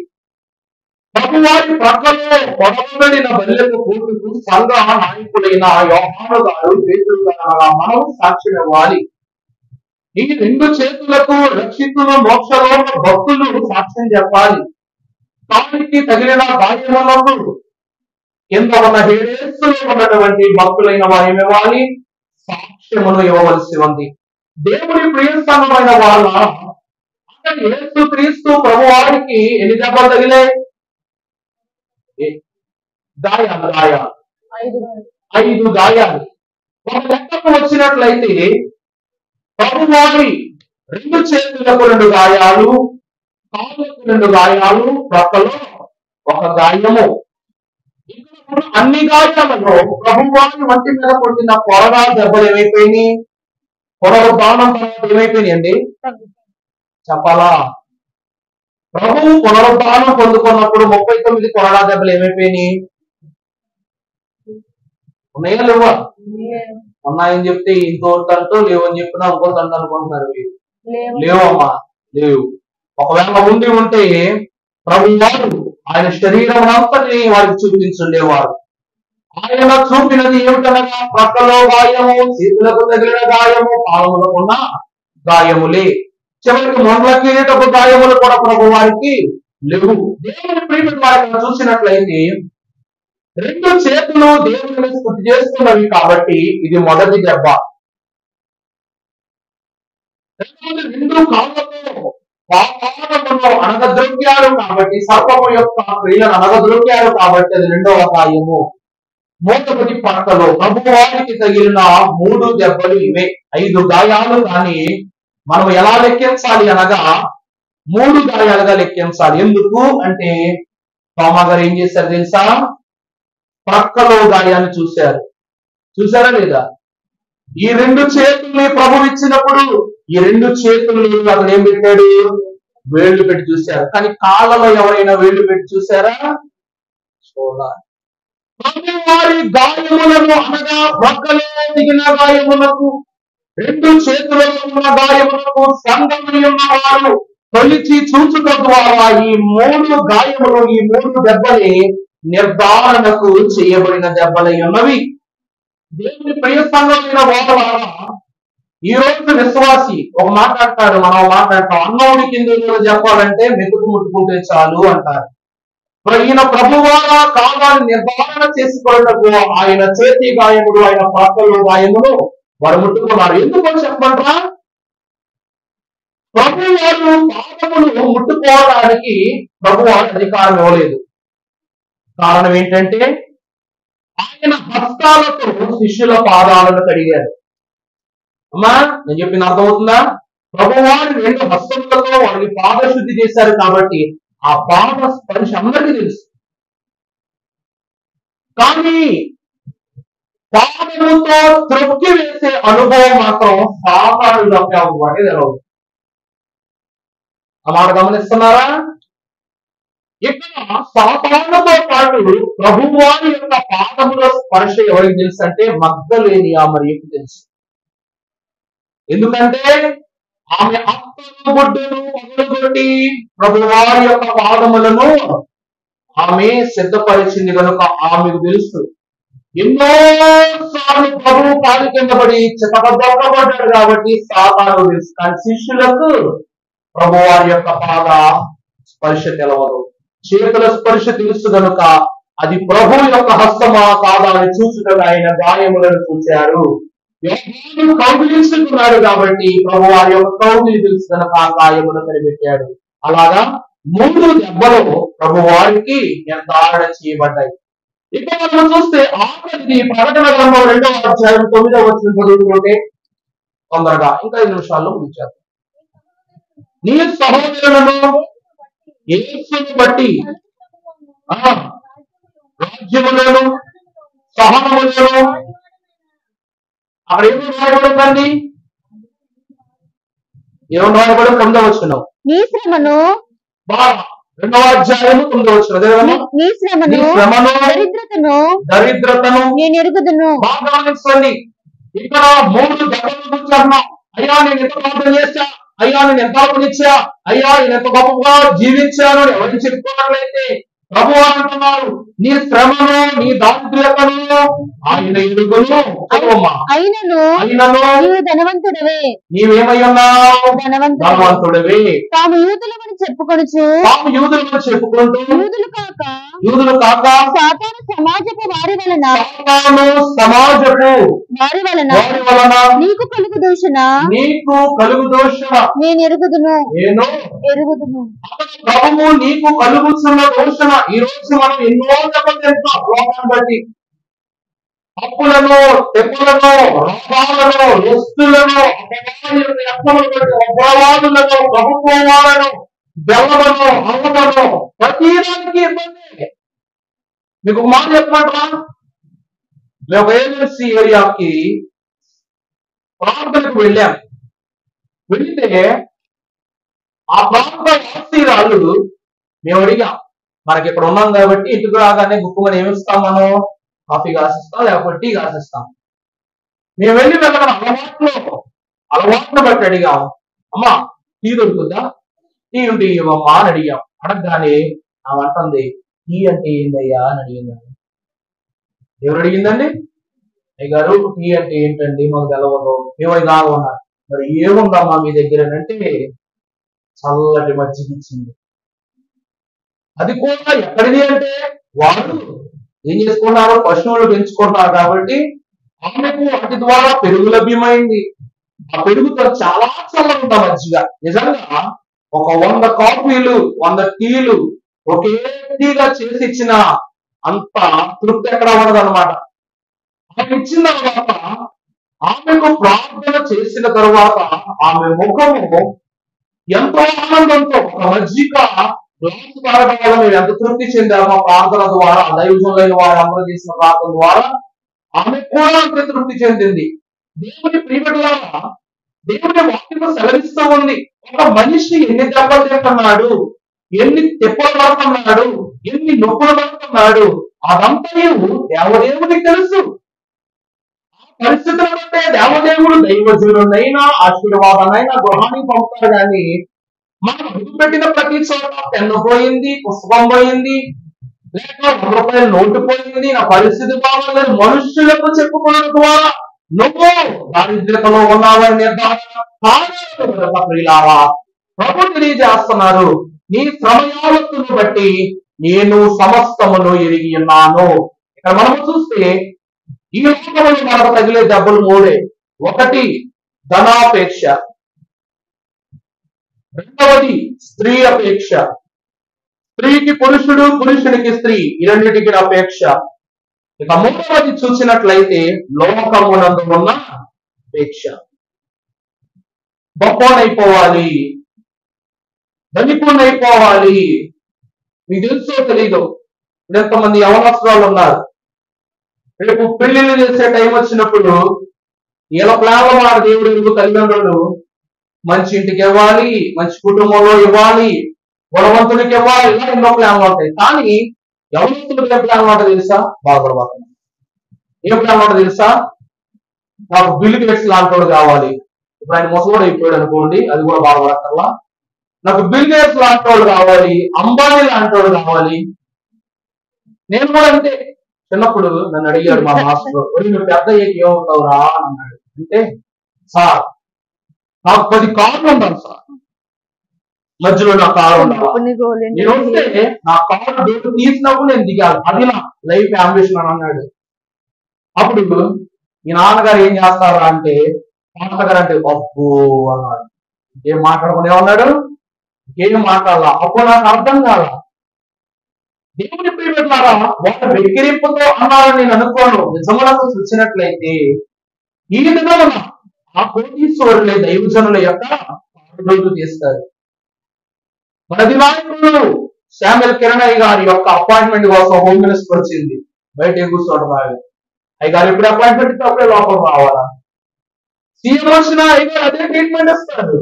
ప్రభువారి ప్రక్కలో పొడవబడిన బల్లెకు పూర్తికు సంఘ నాయకులైన యోహాను గారు, పేతురు గారు మనం సాక్ష్యం ఇవ్వాలి. ఈ 2 చేతులకు రక్షితులు మోక్షంలో భక్తులు సాక్ష్యం చెప్పాలి. కాలికి తగిలిన గాయములకు కింద ఉన్న హేడేసులో ఉన్నటువంటి భక్తులైన వారు ఏమివ్వాలి? సాక్ష్యమును ఇవ్వవలసి ఉంది. దేవుని ప్రియసమైన వాళ్ళ అతని యేసు క్రీస్తు ప్రభువారికి ఎన్ని దెబ్బలు తగిలాయి? గాయాలు 5 గాయాలు. ఒక లెక్కకు వచ్చినట్లయితే ప్రభువారి 2 చేతులకు 2 గాయాలు, కాళ్ళకు 2 గాయాలు, ప్రక్కలో 1 గాయము. ఇక్కడ అన్ని గాయాలలో ప్రభువారి వంటి మీద కొట్టిన కొరడా దెబ్బలు ఏమైపోయినాయి? పునరుద్ధానం తర్వాత ఏమైపోయినాయి అండి? చెప్పాలా? ప్రభువు పునరుద్ధానం పొందుకున్నప్పుడు 39 కొరడా దెబ్బలు ఏమైపోయినాయి? ఉన్నాయా లేవా? ఉన్నాయని చెప్తే ఇంకోటి అంటూ లేవని చెప్పినా ఇంకోటి అంటూ అనుకుంటున్నారు. లేవమ్మా, లేవు. ఒకవేళ ఉంటే ప్రభు వారు ఆయన శరీరం అంతటిని వారికి చూపించుండేవారు. ఆయన చూపినది ఏమిటనగా ప్రక్కలో గాయము, చేతులకు తగిలిన గాయము, పాదములకు ఉన్న గాయములే. చివరికి మొండ్ల కిరీటపు గాయములు కూడా ప్రభు వారికి లేవు. దేవుని ప్రియమైన వారిని చూసినట్లయితే 2 చేతులు దేవుని స్తుతి చేస్తున్నవి కాబట్టి ఇది మొదటి దెబ్బ. 2 కాళ్ళతో పాపాలను అనగద్రొక్కారు కాబట్టి, సర్పము యొక్క క్రియలను అనగద్రొక్కారు కాబట్టి అది 2వ గాయము. మూడవది పక్కలో ప్రభు వారికి తగిలిన 3 దెబ్బలు ఇవే. 5 గాయాలు. కానీ మనం ఎలా లెక్కించాలి అనగా 3 గాయాలుగా లెక్కించాలి. ఎందుకు అంటే తోమా గారు ఏం చేశారు తెలుసా? ప్రక్కలో గాయాన్ని చూశారా లేదా? ఈ 2 చేతుల్ని ప్రభు ఇచ్చినప్పుడు ఈ 2 చేతుల్ని అతను ఏం పెట్టాడు? వేళ్లు పెట్టి చూశారు. కానీ కాళ్ళలో ఎవరైనా వేళ్లు పెట్టి చూశారా? చూడాలి. వారి గాయములను అనగా ప్రక్కలో దిగిన గాయములకు, 2 చేతులలో ఉన్న గాయములకు సంగమని ఉన్న వారు తొలిచి చూచుట ద్వారా ఈ 3 గాయములు, ఈ 3 దెబ్బలే నిర్ధారణకు చేయబడిన దెబ్బలై ఉన్నవి. దేవుని ప్రియ సంఘమైన వారు ఈ రోజు విశ్వాసి ఒక మాట్లాడతాడు, మనం మాట్లాడతాం. అన్నోడి కింద చెప్పాలంటే మెతుకు ముట్టుకుంటే చాలు అంటారు. ఈయన ప్రభువారా కాలాన్ని నిర్ధారణ చేసుకోవటకు ఆయన చేతి గాయములు, ఆయన పాత్రలు గాయములు వారు ముట్టుకున్నారు. ఎందుకో చెప్పంటారా? ప్రభు వారు పాదములు ముట్టుకోవడానికి ప్రభు వారు అధికారం ఇవ్వలేదు. కారణం ఏంటంటే ఆయన హస్తాలతో శిష్యుల పాదాలను కడిగారు. అమ్మా, నేను చెప్పింది అర్థమవుతుందా? ప్రభువారు 2 హస్తములతో వారికి పాదశుద్ధి చేశారు కాబట్టి ఆ పాద స్పర్శ అందరికీ తెలుసు. కానీ పాదములతో త్రొక్కి వేసే అనుభవం మాత్రం సాధారణంగా వాడే తెలవదు. ఆ మాట గమనిస్తున్నారా? ఇక్కడ సాతానుతో పాటు ప్రభువారి యొక్క పాదముల స్పర్శ ఎవరికి తెలుసు అంటే మగ్దలేనియా మరియకు తెలుసు. ఎందుకంటే ఆమె అత్తను బొడ్డును పగలగొట్టి ప్రభువారి యొక్క పాదములను ఆమె సిద్ధపరిచింది కనుక ఆమెకు తెలుసు. ఎన్నో సార్లు ప్రభువు కాలు కింద పడి చితకబడ్డాడు కాబట్టి సాతాను తెలుసు. కానీ శిష్యులకు ప్రభువారి యొక్క పాద స్పర్శ తెలవదు, చేతుల స్పర్శ తెలుసు కనుక అది ప్రభు యొక్క హస్తమా కాదా అని చూసుకుని ఆయన గాయములను చూశారు. కౌగిలించుకున్నాడు కాబట్టి ప్రభు వారి యొక్క కౌగిలి తెలుసు కనుక ఆ గాయమును కనిపెట్టాడు. అలాగా 3 దెబ్బలు ప్రభు వారికి నిర్ధారణ చేయబడ్డాయి. ఇక్కడ మనం చూస్తే ఆఖరిది ప్రకటన గ్రంథం 2వ అధ్యాయం 9వ వచనం చదువుకుంటే తొందరగా ఇంకా 5 నిమిషాల్లో ముగించారు. నీ సహోదరులను యేసును బట్టి రాజ్యములను సహనములను అక్కడ ఏమో రాయబడిందండి, ఏమో రాయబడి 9వ వచనం నీ శ్రమను 2వ అధ్యాయము 9వ వచనం నీ శ్రమను దరిద్రతను నేను ఎరుగుదును. బాగా గమనించండి. ఇక్కడ 3 దెబ్బలు కూర్చున్నాం. అయ్యా నేను ఎంత ప్రార్థన చేశా, అయ్యా నేను ఎంత అర్పణిచ్చా, అయ్యా నేను ఎంత గొప్పగా జీవించాను అని ఎవరిని చెప్పుకున్నట్లయితే ప్రభు అంటున్నారు నీ శ్రమను నీ దారిద్ర్యతను ఆయన ఎరుగును. అయినను నీవు ధనవంతుడవే. నీవేమై ఉన్నావు? ధనవంతుడవే. తాము యూదులమని చెప్పుకొనుచు యూదులు కాక సాతాను సమాజపు వారి వలన నీకు కలుగు దూషణ నేను ఎరుగుదును. ప్రభువు నీకు కలుగుతున్న దూషణ. ఈ రోజు మనం ఎన్నో దెబ్బతింటాం లోకాన్ని బట్టి. అప్పులను, తెప్పులను, రోగాలను, వస్తువులను, అపవాదులను, ప్రభుత్వాలను, బెల్లలను, అమ్మలను, ప్రతిదానికి ఇబ్బంది. మీకు ఒక మాట చెప్పమంటారా? మేము ఒక ఏజెన్సీ ఏరియాకి ప్రాంతానికి వెళ్ళాం. వెళితే ఆ ప్రాంత వాసీరాళ్ళు మేము అడిగాం, మనకి ఇక్కడ ఉన్నాం కాబట్టి ఇంటికి రాగానే గుక్కుమని ఏమిస్తాం, మనం కాఫీ కాసిస్తాం లేకపోతే టీ కాసిస్తాం. మేము వెళ్ళి వెళ్ళడం అలవాటును బట్టి అడిగాం, అమ్మా టీ దొరుకుతుందా, టీ ఉంటే ఇవ్వమ్మా అని అడిగాం. అడగగానే ఆమె అంటుంది టీ అంటే ఏందయ్యా అని అడిగిందండి. ఎవరు అడిగిందండి? అయ్యగారు టీ అంటే ఏంటండి మాకు తెలవదు, మేము ఇలాగా ఉన్నారు. మరి ఏముందమ్మా మీ దగ్గర అంటే చల్లటి మజ్జిగ ఇచ్చింది. అది కూడా ఎక్కడిది అంటే వాళ్ళు ఏం చేసుకున్నారు, పశువులు పెంచుకుంటున్నారు కాబట్టి ఆమెకు వాటి ద్వారా పెరుగు లభ్యమైంది. ఆ పెరుగుతో చాలా చల్లగా ఉంటా మజ్జిగ. నిజంగా ఒక 100 కాఫీలు 100 టీలు ఒకే టీగా చేసి ఇచ్చిన అంత తృప్తి ఎక్కడ ఉండదన్నమాట. ఆమె ఇచ్చిన తర్వాత ఆమెకు ప్రార్థన చేసిన తర్వాత ఆమె ముఖము ఎంతో ఆనందంతో ఒక మజ్జిగ గ్లాసు తాగడం వల్ల మేము ఎంత తృప్తి చెందామో ప్రార్థన ద్వారా, దైవజనులైన వారు అందరూ చేసిన ప్రార్థన ద్వారా ఆమె కూడా అంతే తృప్తి చెందింది. దేవుని ప్రియబిడ్డలారా, దేవుని వాక్యం సెలవిస్తూ ఉంది, ఒక మనిషి ఎన్ని దెబ్బలు తింటున్నాడు, ఎన్ని తెప్పలు పడుతున్నాడు, ఎన్ని నొప్పులు పడుతున్నాడు, అదంతా దేవదేవుడికి తెలుసు. పరిస్థితులు అంటే దేవదేవుడు దైవజనుడైనా ఆశీర్వాదానైనా గృహానికి పంపుతారు. కానీ మనం అడుగుపెట్టిన ప్రతి చోట పెన్ను పోయింది, పుస్తకం పోయింది, లేక 100 రూపాయల నోటు పోయింది, నా పరిస్థితి బాగోలేదు మనుషులకు చెప్పుకోవడం ద్వారా నువ్వు దారిద్ర్యతలో ఉన్నావని నిర్ధారణ ప్రభు తెలియజేస్తున్నారు. నీ శ్రమయావత్తును బట్టి నేను సమస్తమును ఎరిగి ఉన్నాను. ఇక్కడ మనము చూస్తే ఈ లోకంలో మనకు తగిలే దెబ్బలు 3. ఒకటి ధనాపేక్ష, రెండవది స్త్రీ అపేక్ష. స్త్రీకి పురుషుడు, పురుషునికి స్త్రీ, ఈ రెండింటికి అపేక్ష. ఇక మూడవది చూసినట్లయితే లోకమునందు ఉన్న అపేక్ష. గొప్పనైపోవాలి, ధనికునైపోవాలి. మీకు తెలుసో తెలీదు, ఎంతమంది యవనస్తులు ఉన్నారు, రేపు పెళ్లిళ్ళు చేసే టైం వచ్చినప్పుడు ఇలా ప్లాన్లు వారు దేవుడు తల్లిదండ్రులు మంచి ఇంటికి ఇవ్వాలి, మంచి కుటుంబంలో ఇవ్వాలి, గుణవంతుడికి ఇవ్వాలి, ఇలా ఎన్నో ప్లాన్లు ఉంటాయి. కానీ యవనస్తులకు ఏ ప్లాన్ ఉంటుంది తెలుసా? బాధపడబోతుంది. ఏ ప్లాన్ ఉంటుంది తెలుసా? నాకు బిల్ గేట్స్ లాంటి కావాలి. ఇప్పుడు ఆయన ముసలోడు అయిపోయాడు అనుకోండి, అది కూడా బాధపడక్కర్లా. నాకు బిల్ గేట్స్ లాంటి వాళ్ళు కావాలి, అంబానీ లాంటి వాళ్ళు కావాలి. నేను కూడా అంతే. చిన్నప్పుడు నన్ను అడిగాడు మా మాస్టర్, నువ్వు పెద్ద ఏమవుతావురా అని అన్నాడు. అంటే సార్ నాకు 10 కార్లు ఉండాలి సార్, మధ్యలో నా కారు ఉండాలి. నేను వస్తే నా కారు డోర్ తీసినప్పుడు నేను దిగాలి, అది నా లైఫ్ అంబిషన్ అని అన్నాడు. అప్పుడు మీ నాన్నగారు ఏం చేస్తారా అంటే, నాన్నగారు అంటే అబ్బో అన్నాడు. ఏం మాట్లాడుకునే ఉన్నాడు, ఏం మాట్లాడాలా. అప్పుడు నాకు అర్థం కాల. దేవుని ప్రియమిట్లారా, వాళ్ళ వెక్కిరింపుతో అన్నారని నేను అనుకోను. నిజములకు చూసినట్లయితే ఈ విధంగా ఆ కోటీశ్వరులే దైవజనుల యొక్క పాటలు తీస్తారు. మన దివాయకుడు శామ్యుల్ కిరణయ్య గారి యొక్క అపాయింట్మెంట్ కోసం హోమ్ మినిస్టర్ వచ్చింది. బయట కూర్చోవడం రాదు. అయ్యగారు ఎప్పుడు అపాయింట్మెంట్ ఇస్తే అప్పుడే లోపల రావాలా. సీఎం వచ్చినా అయ్యగారు అదే ట్రీట్మెంట్ ఇస్తారు.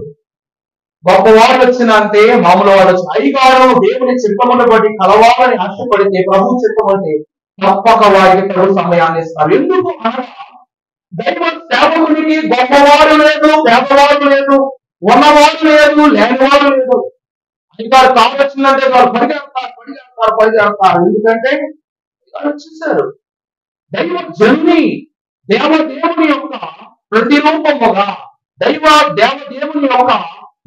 గొప్ప వాళ్ళు వచ్చిన అంతే, మామూలు వాళ్ళు వచ్చిన అయ్యగారు దేవుని చిత్తమును బట్టి కలవాలని ఆశపడితే ప్రభు చిత్తం అంటే తప్పక వారికి తగు సమయాన్ని ఇస్తారు. ఎందుకు అనగా దైవ సేవకునికి గొప్పవాడు లేదు, పేదవాడు లేదు, ఉన్నవాడు లేదు, లేనివాడు లేదు. అయ్యగారు కావచ్చిందంటే వారు పరిగెడతారు. ఎందుకంటే వచ్చేసారు. దైవ జన్మి దేవదేవుని యొక్క ప్రతిరూపముగా, దేవదేవుని యొక్క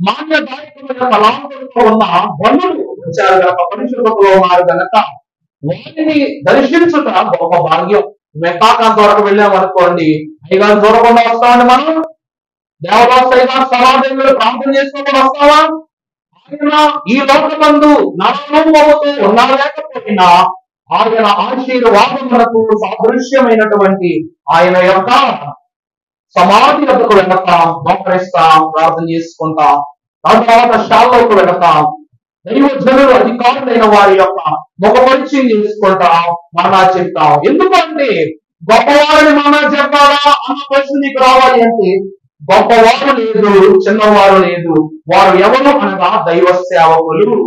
మాన్యదాయకమైన తలాంతులతో ఉన్న బంధువులు వచ్చారు కనుక, పరిశుద్ధతలో ఉన్నారు కనుక వారిని దర్శించుట గొప్ప భాగ్యం. మెక్కాకాంత వరకు వెళ్ళామనుకోండి, అయ్యగారు చూడకుండా వస్తామండి మనం. దేవదాస్ అయ్యగారు సమాజంలో ప్రార్థన చేసుకుంటూ వస్తావా? ఆయన ఈ లోకమందు నరరూపముతో ఉన్నా లేకపోయినా ఆయన ఆశీర్వాదములకు సాదృశ్యమైనటువంటి ఆయన యొక్క సమాధి వద్దకు వెళతాం, మోకరిస్తాం, ప్రార్థన చేసుకుంటాం. దాని తర్వాత శాల్లోకి వెళతాం. దైవజనులు అధికారులైన వారి యొక్క ముఖ పరిచయం చేసుకుంటాం, మన్నా చెప్తాం. ఎందుకంటే గొప్పవారిని మన్నా చెప్పాలా అన్న ప్రశ్న నీకు రావాలి అంటే, గొప్పవారు లేదు, చిన్నవారు లేదు, వారు ఎవరు అనగా దైవ సేవకులు.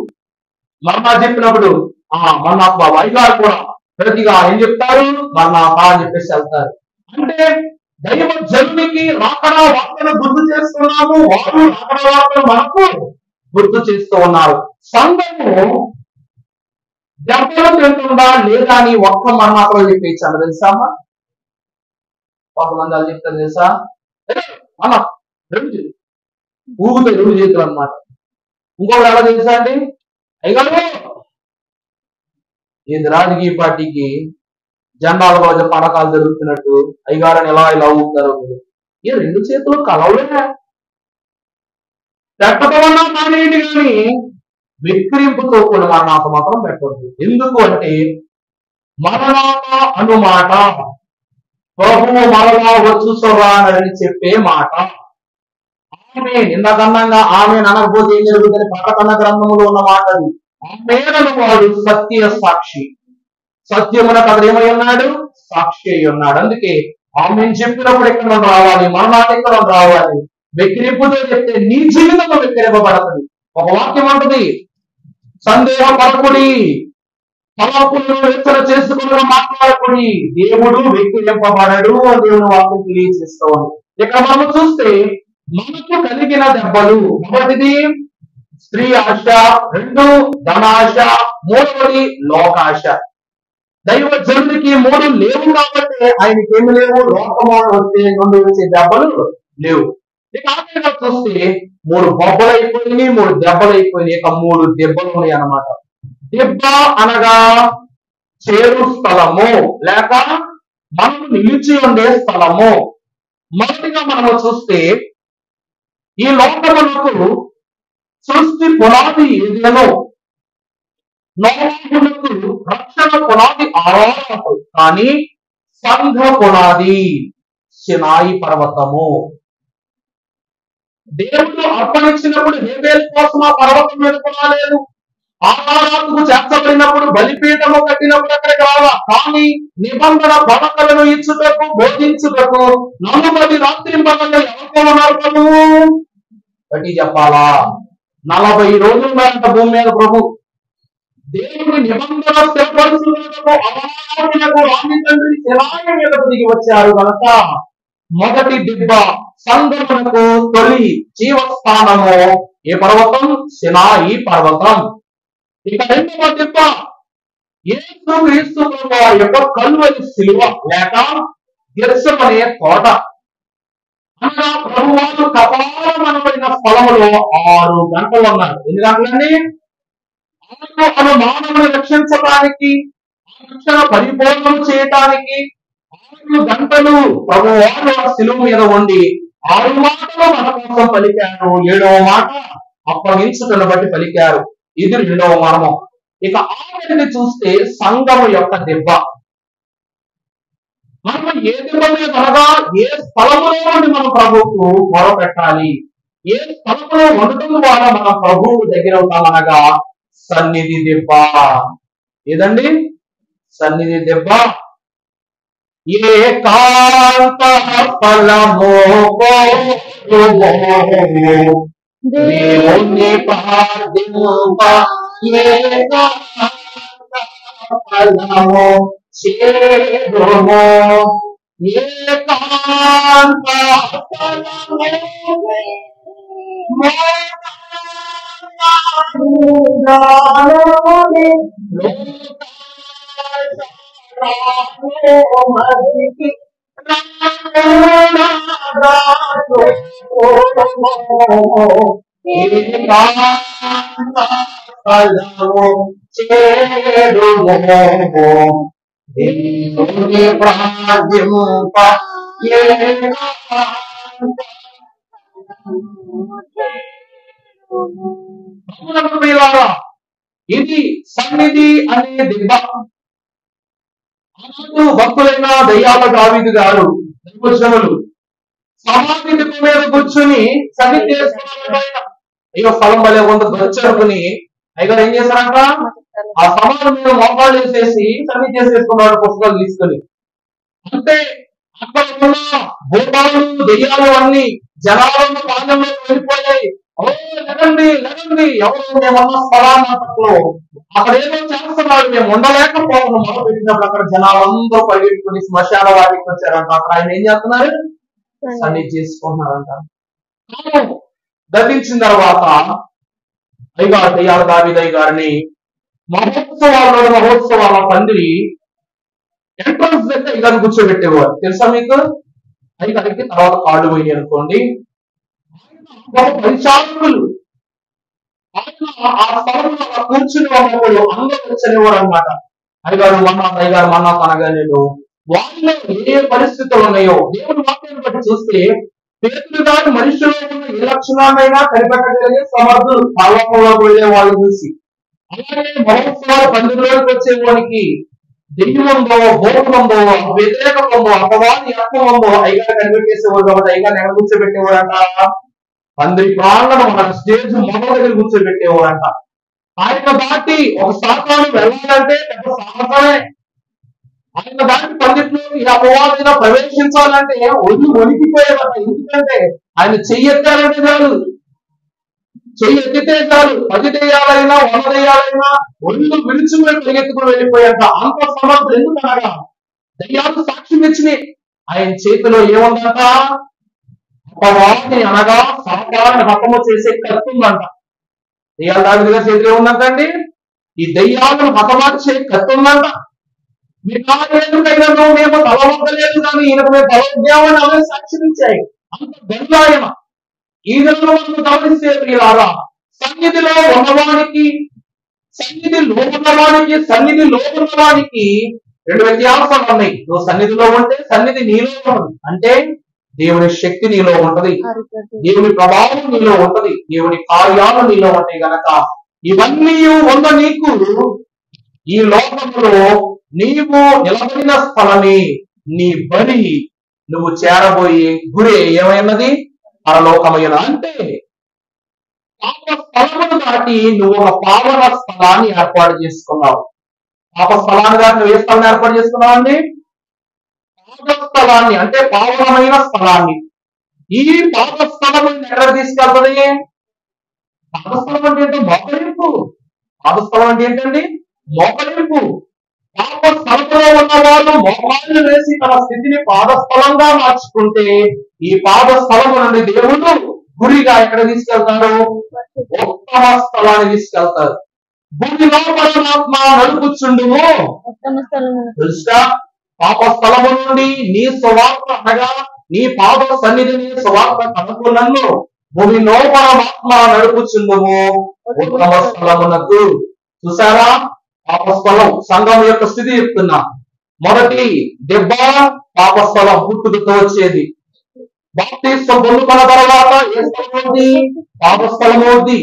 మన్నా చెప్పినప్పుడు మన్నాథ్ బాబు అయ్యగారు కూడా ప్రతిగా ఏం చెప్తారు? మన్నాథ అని చెప్పేసి వెళ్తారు. అంటే దైవ జనునికి రాకడా వార్తను గుర్తు చేస్తున్నాము, వారు రాకడా వార్తను మనకు గుర్తు చేస్తూ ఉన్నారు. సంఘము దెబ్బలు తింటుందా లేదా అని ఒక్క మన్నాథలో చెప్పేసాను తెలుసామా? కొంతమంది వాళ్ళు చెప్తారు తెలుసా, అన్న రెండు ఊగుతాయి, 2 చేతులు అనమాట. ఇంకొకటి ఎలా తెలుసా అండి, అయ్యగారు ఇది రాజకీయ పార్టీకి జెండాల రోజు పథకాలు జరుగుతున్నట్టు అయ్యగారని ఇలా ఊపుతారు. ఈ 2 చేతులు కలవలే పెట్టటమన్నా మానేయండి, కానీ విక్రింపుతో కూడా మరణాత మాత్రం పెట్టవద్దు. ఎందుకు అంటే మరణాత అనుమాట ప్రభువు మరలా వచ్చు సొరానని చెప్పే మాట. ఆమె నిన్నకన్నంగా ఆమె అనకపోతే ఏం జరుగుతుంది? ప్రకటన గ్రంథములో ఉన్న మాటలు. ఆమెను వాడు సత్య సాక్షి, సత్యమునకు అతడు ఏమై ఉన్నాడు? సాక్షి అయి ఉన్నాడు. అందుకే ఆమె చెప్పినప్పుడు ఎక్కడ రావాలి, మరణాలు ఎక్కడ రావాలి. వెక్కిరింపుతో చెప్తే నీ జీవితంలో వెక్కిరింపబడుతుంది. ఒక వాక్యం అంటుంది, సందేహపడకుడి, తలపులను హెచ్చర చేసుకుని మాట్లాడకుడి, దేవుడు వెక్కిరింపబడడు అని దేవుని వాక్యం తెలియజేస్తూ ఉంది. ఇక్కడ మనం చూస్తే మనకు కలిగిన దెబ్బలు, మొదటిది స్త్రీ ఆశ, 2 ధనాశ, 3వది లోకాశ. దైవ జనుడికి 3 లేవు కాబట్టి ఆయనకి ఏమి లేవు, లోకము వస్తే నుండి వచ్చే దెబ్బలు లేవు. ఇక ఆఖరిగా చూస్తే 3 బొబ్బలు అయిపోయినాయి, 3 దెబ్బలు అయిపోయినాయి, ఇక 3 దెబ్బలు ఉన్నాయి అన్నమాట. దెబ్బ అనగా చేరు స్థలము లేక మనం నిలిచి ఉండే స్థలము. మొదటిగా మనము చూస్తే ఈ లోకములకు సృష్టి పునాది ఏదేనో నోవాహునకు రక్షణ పునాది ఆరాధనకు, కానీ సంఘ పునాది సినాయి పర్వతము. దేవుడు అర్పణించినప్పుడు హేబేలు కోసం ఆ పర్వతం మీద కొనలేదు. ఆహారాలకు చేర్చబడినప్పుడు బలిపీఠము కట్టినప్పుడు అక్కడికి రావా, కానీ నిబంధన పలకలను ఇచ్చుటకు బోధించుటకు 40 రాత్రింబగళ్ళు ఎవరితో ఉన్నారు ప్రభు? బట్టి చెప్పాలా, 40 రోజులు భూమి మీద ప్రభు దేవుని నిబంధన స్థిరపరుచుటకు అమాయకులకు రామి తండ్రి శిలాయ మీద దిగి వచ్చారు కనుక మొదటి దిబ్బ సంఘమునకు తొలి జీవస్థానము ఏ పర్వతం? సినాయి పర్వతం. ఇక రెండవ దిబ్బ యేసుక్రీస్తు ప్రభువు యొక్క కల్వరి శిలువ లేక గెత్సెమనే తోట. అనగా ప్రభువారు కపాలమనబడిన స్థలములో 6 గంటలు ఉన్నారు. ఎన్ని గంటలండి? అను మానవుని రక్షించడానికి, రక్షణ పరిపూర్ణం చేయటానికి 6 గంటలు ప్రభువారు ఆ శిలువ మీద ఉండి 6 మాటలు మన కోసం పలికారు. 7వ మాట అప్పగించుటను బట్టి పలికారు. ఇది 2వ మర్మం. ఇక ఆఖరిని చూస్తే సంఘము యొక్క దిబ్బ. మనం ఏ దిబ్బ మీద అనగా ఏ స్థలములో నుండి మనం ప్రభువుకు మొరపెట్టాలి, ఏ స్థలములో ఉండటం ద్వారా మనం ప్రభువు దగ్గర ఉంటామనగా సన్నిధి దిబ్బ. ఏదండి? సన్నిధి దిబ్బ. ఏకాంత ఫలము దేవుని ప్రార్థింప ఏకాంత ఫలము చేరుము. ఏకాంత దేవుని ప్రార్థింప ఇది సన్నిధి అనే దిబ్బ. భక్తులైన దయ్యాల దావీదు గారు దైవజనులు సమాధి దిబ్బ మీద కూర్చుని సన్నిధి చేసుకున్నారంట. అయ్యో స్థలం భలే కొంత గొచ్చనుకుని అయ్యగారు ఏం చేశారంట, ఆ సమాధి మీద మోకాళ్ళు వేసేసి సన్నిధి చేసేసుకున్నాడు పుస్తకాలు తీసుకుని. అంటే అక్కడ ఉన్న భూతాలు దెయ్యాలు అన్ని జనాలను పాండంలో వెళ్ళిపోయాయి. ఓ లెగండి లెగండి, ఎవరు మేమున్న స్థలాల్లో అక్కడ ఏదో చేస్తున్నాడు, మేము ఉండలేకపోతున్నాం మొదలు పెట్టినప్పుడు అక్కడ జనాలందరూ పరిగెట్టుకుని శ్మశాన వాటికి వచ్చారంట. అక్కడ ఆయన ఏం చేస్తున్నారు? సన్నిధి చేసుకుంటున్నారంట. గతించిన తర్వాత అయ్యగారు దయ్యాల దావీదయ్య గారిని మహోత్సవాల పందిరి ఎంట్రన్స్ దగ్గర అయ్యగారిని కూర్చోబెట్టేవారు. తెలుసా మీకు? అయ్యగారికి తర్వాత కాళ్ళు పోయి అనుకోండి, పరిచారకులు ఆయన ఆ స్థలంలో కూర్చుని వాళ్ళు అందరూ వచ్చేవారు అనమాట. అయ్యగారు మన్నా అనగానే వాళ్ళలో ఏ పరిస్థితులు ఉన్నాయో దేవుడు వాక్యాన్ని బట్టి చూస్తే పేతురు గారు మనుషుల్లో ఉన్న ఏ లక్షణాలైనా కనిపెట్టగలిగే సమర్థులు పర్వతంలోకి వెళ్ళే వాళ్ళు చూసి. అలాగే మహోత్సవాల పండుగలోకి వచ్చేవానికి దెయ్యం ఉందో, భూతం ఉందో, వ్యతిరేకం ఉందో, అపవాది ఆత్మ ఉందో అయ్యగారు కనిపెట్టేసేవారు. కాబట్టి అయ్యగారు ఎక్కడ కూర్చోబెట్టేవారంట? పందిరి ప్రాంగణం మన స్టేజ్ మొదల దగ్గర కూర్చోబెట్టేవారంట. ఆయన దాటి ఒక శాఖను వెళ్ళాలంటే పెద్ద సాహసమే. ఆయన దాటి పందిట్లోకి అపవాదిగా ప్రవేశించాలంటే ఒళ్ళు వణికిపోయేవారు. ఎందుకంటే ఆయన చెయ్యెత్తాలంటే చాలు, చెయ్యి ఎత్తితే చాలు 10 దెయ్యాలైనా 100 దెయ్యాలైనా ఒళ్ళు విరుచుకుని పరిగెత్తుకుని వెళ్ళిపోయాక అంత సమర్థులు. ఎందుకనగా దెయ్యాలు సాక్ష్యం ఇచ్చినాయి. ఆయన చేతిలో ఏముందంట? అపవాదిని అనగా సాతాన్ని హతము చేసే కత్తుందంట. దెయ్యాల దావీదు చేతిలో ఉందంటండి. ఈ దెయ్యాలను హతమార్చే కత్తుందంట. మీకు ఎందుకైనా మేము తలవద్దలేదు కానీ ఈయనకు మేము తలవద్దామని అవే సాక్ష్యం ఇచ్చాయి. అంత బెల్లాయన. ఈ నెలలో మనం గమనిస్తే ప్రియులారా, సన్నిధిలో ఉన్నవానికి, సన్నిధిలో ఉన్నవానికి 2 వ్యత్యాసాలు ఉన్నాయి. నువ్వు సన్నిధిలో ఉంటే సన్నిధి నీలో ఉంది. అంటే దేవుని శక్తి నీలో ఉంటది, దేవుని ప్రభావం నీలో ఉంటది, దేవుని కార్యాలు నీలో ఉంటాయి గనక ఇవన్నీ ఉన్న నీకు ఈ లోకంలో నీవు నిలబడిన స్థలమే నీ బడి, నువ్వు చేరబోయే గురే ఏమైనది పరలోకమైన. అంటే పాప స్థలమును దాటి నువ్వు ఒక పావన స్థలాన్ని ఏర్పాటు చేసుకున్నావు. పాప స్థలాన్ని దాటి నువ్వు ఏ స్థలాన్ని ఏర్పాటు చేసుకున్నావు అండి? పాప స్థలాన్ని, అంటే పావనమైన స్థలాన్ని. ఈ పాప స్థలం ఎక్కడ తీసుకెళ్తుంది? పాపస్థలం అంటే ఏంటో మోకరింపు. పాపస్థలం అంటే ఏంటండి? మోకరింపు. పాప స్థలంలో ఉన్న వాళ్ళు మోకాళ్ళు వేసి తన స్థితిని పాదస్థలంగా మార్చుకుంటే ఈ పాదస్థలము నుండి దేవుడు గురిగా ఎక్కడ తీసుకెళ్తారు? ఉత్తమ స్థలాన్ని తీసుకెళ్తారు. భూమిలో పరమాత్మ నడుపుచుండుము. తెలుసా? పాప స్థలము నుండి నీ స్వార్థ అనగా నీ పాప సన్నిధిని స్వార్థ కనుకు నన్ను భూమిలో పరమాత్మ నడుపుచుండుము ఉత్తమ స్థలమునకు. చూసారా? పాపస్థలం సంఘం యొక్క స్థితి చెప్తున్నా. మొదటి దెబ్బ పాపస్థలం పుట్టుకతో వచ్చేది. బాప్తిస్మం పొందుకున్న తర్వాత ఏ స్థలం అవుద్ది? పాపస్థలం అవుద్ది.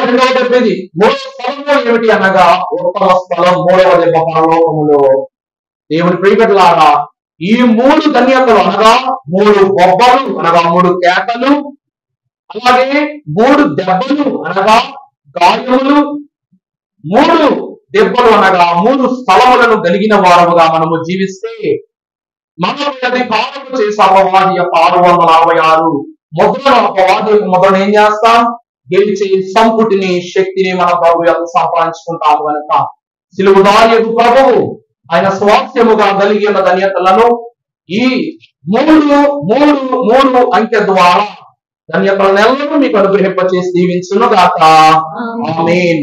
రెండవ దెబ్బ ఇది. మూడవ స్థలంలో ఏమిటి అనగా ఉత్తమ స్థలం. మూడవ దెబ్బ పరలోకములో. దేవుని ప్రియకట్లారా, ఈ మూడు ధన్యతలు అనగా మూడు బొబ్బలు అనగా మూడు కేకలు, అలాగే మూడు దెబ్బలు అనగా గాయములు, మూడు దెబ్బలు అనగా మూడు స్థలములను కలిగిన వారముగా మనము జీవిస్తే మనము అది పాలన చేసే అపవాది యొక్క 666 ముద్రలు, అపవాది యొక్క ముద్రను ఏం చేస్తాం? గెలిచి సంపుటిని శక్తిని మన ప్రభు యొక్క సంపాదించుకుంటాము కనుక సిలువదారి ప్రభువు ఆయన స్వాస్థ్యముగా కలిగి ఉన్న ధన్యతలను ఈ మూడు అంకె ద్వారా ధన్యతలను మీకు అనుగ్రహింపచేసి దీవించును గాక. ఆమేన్.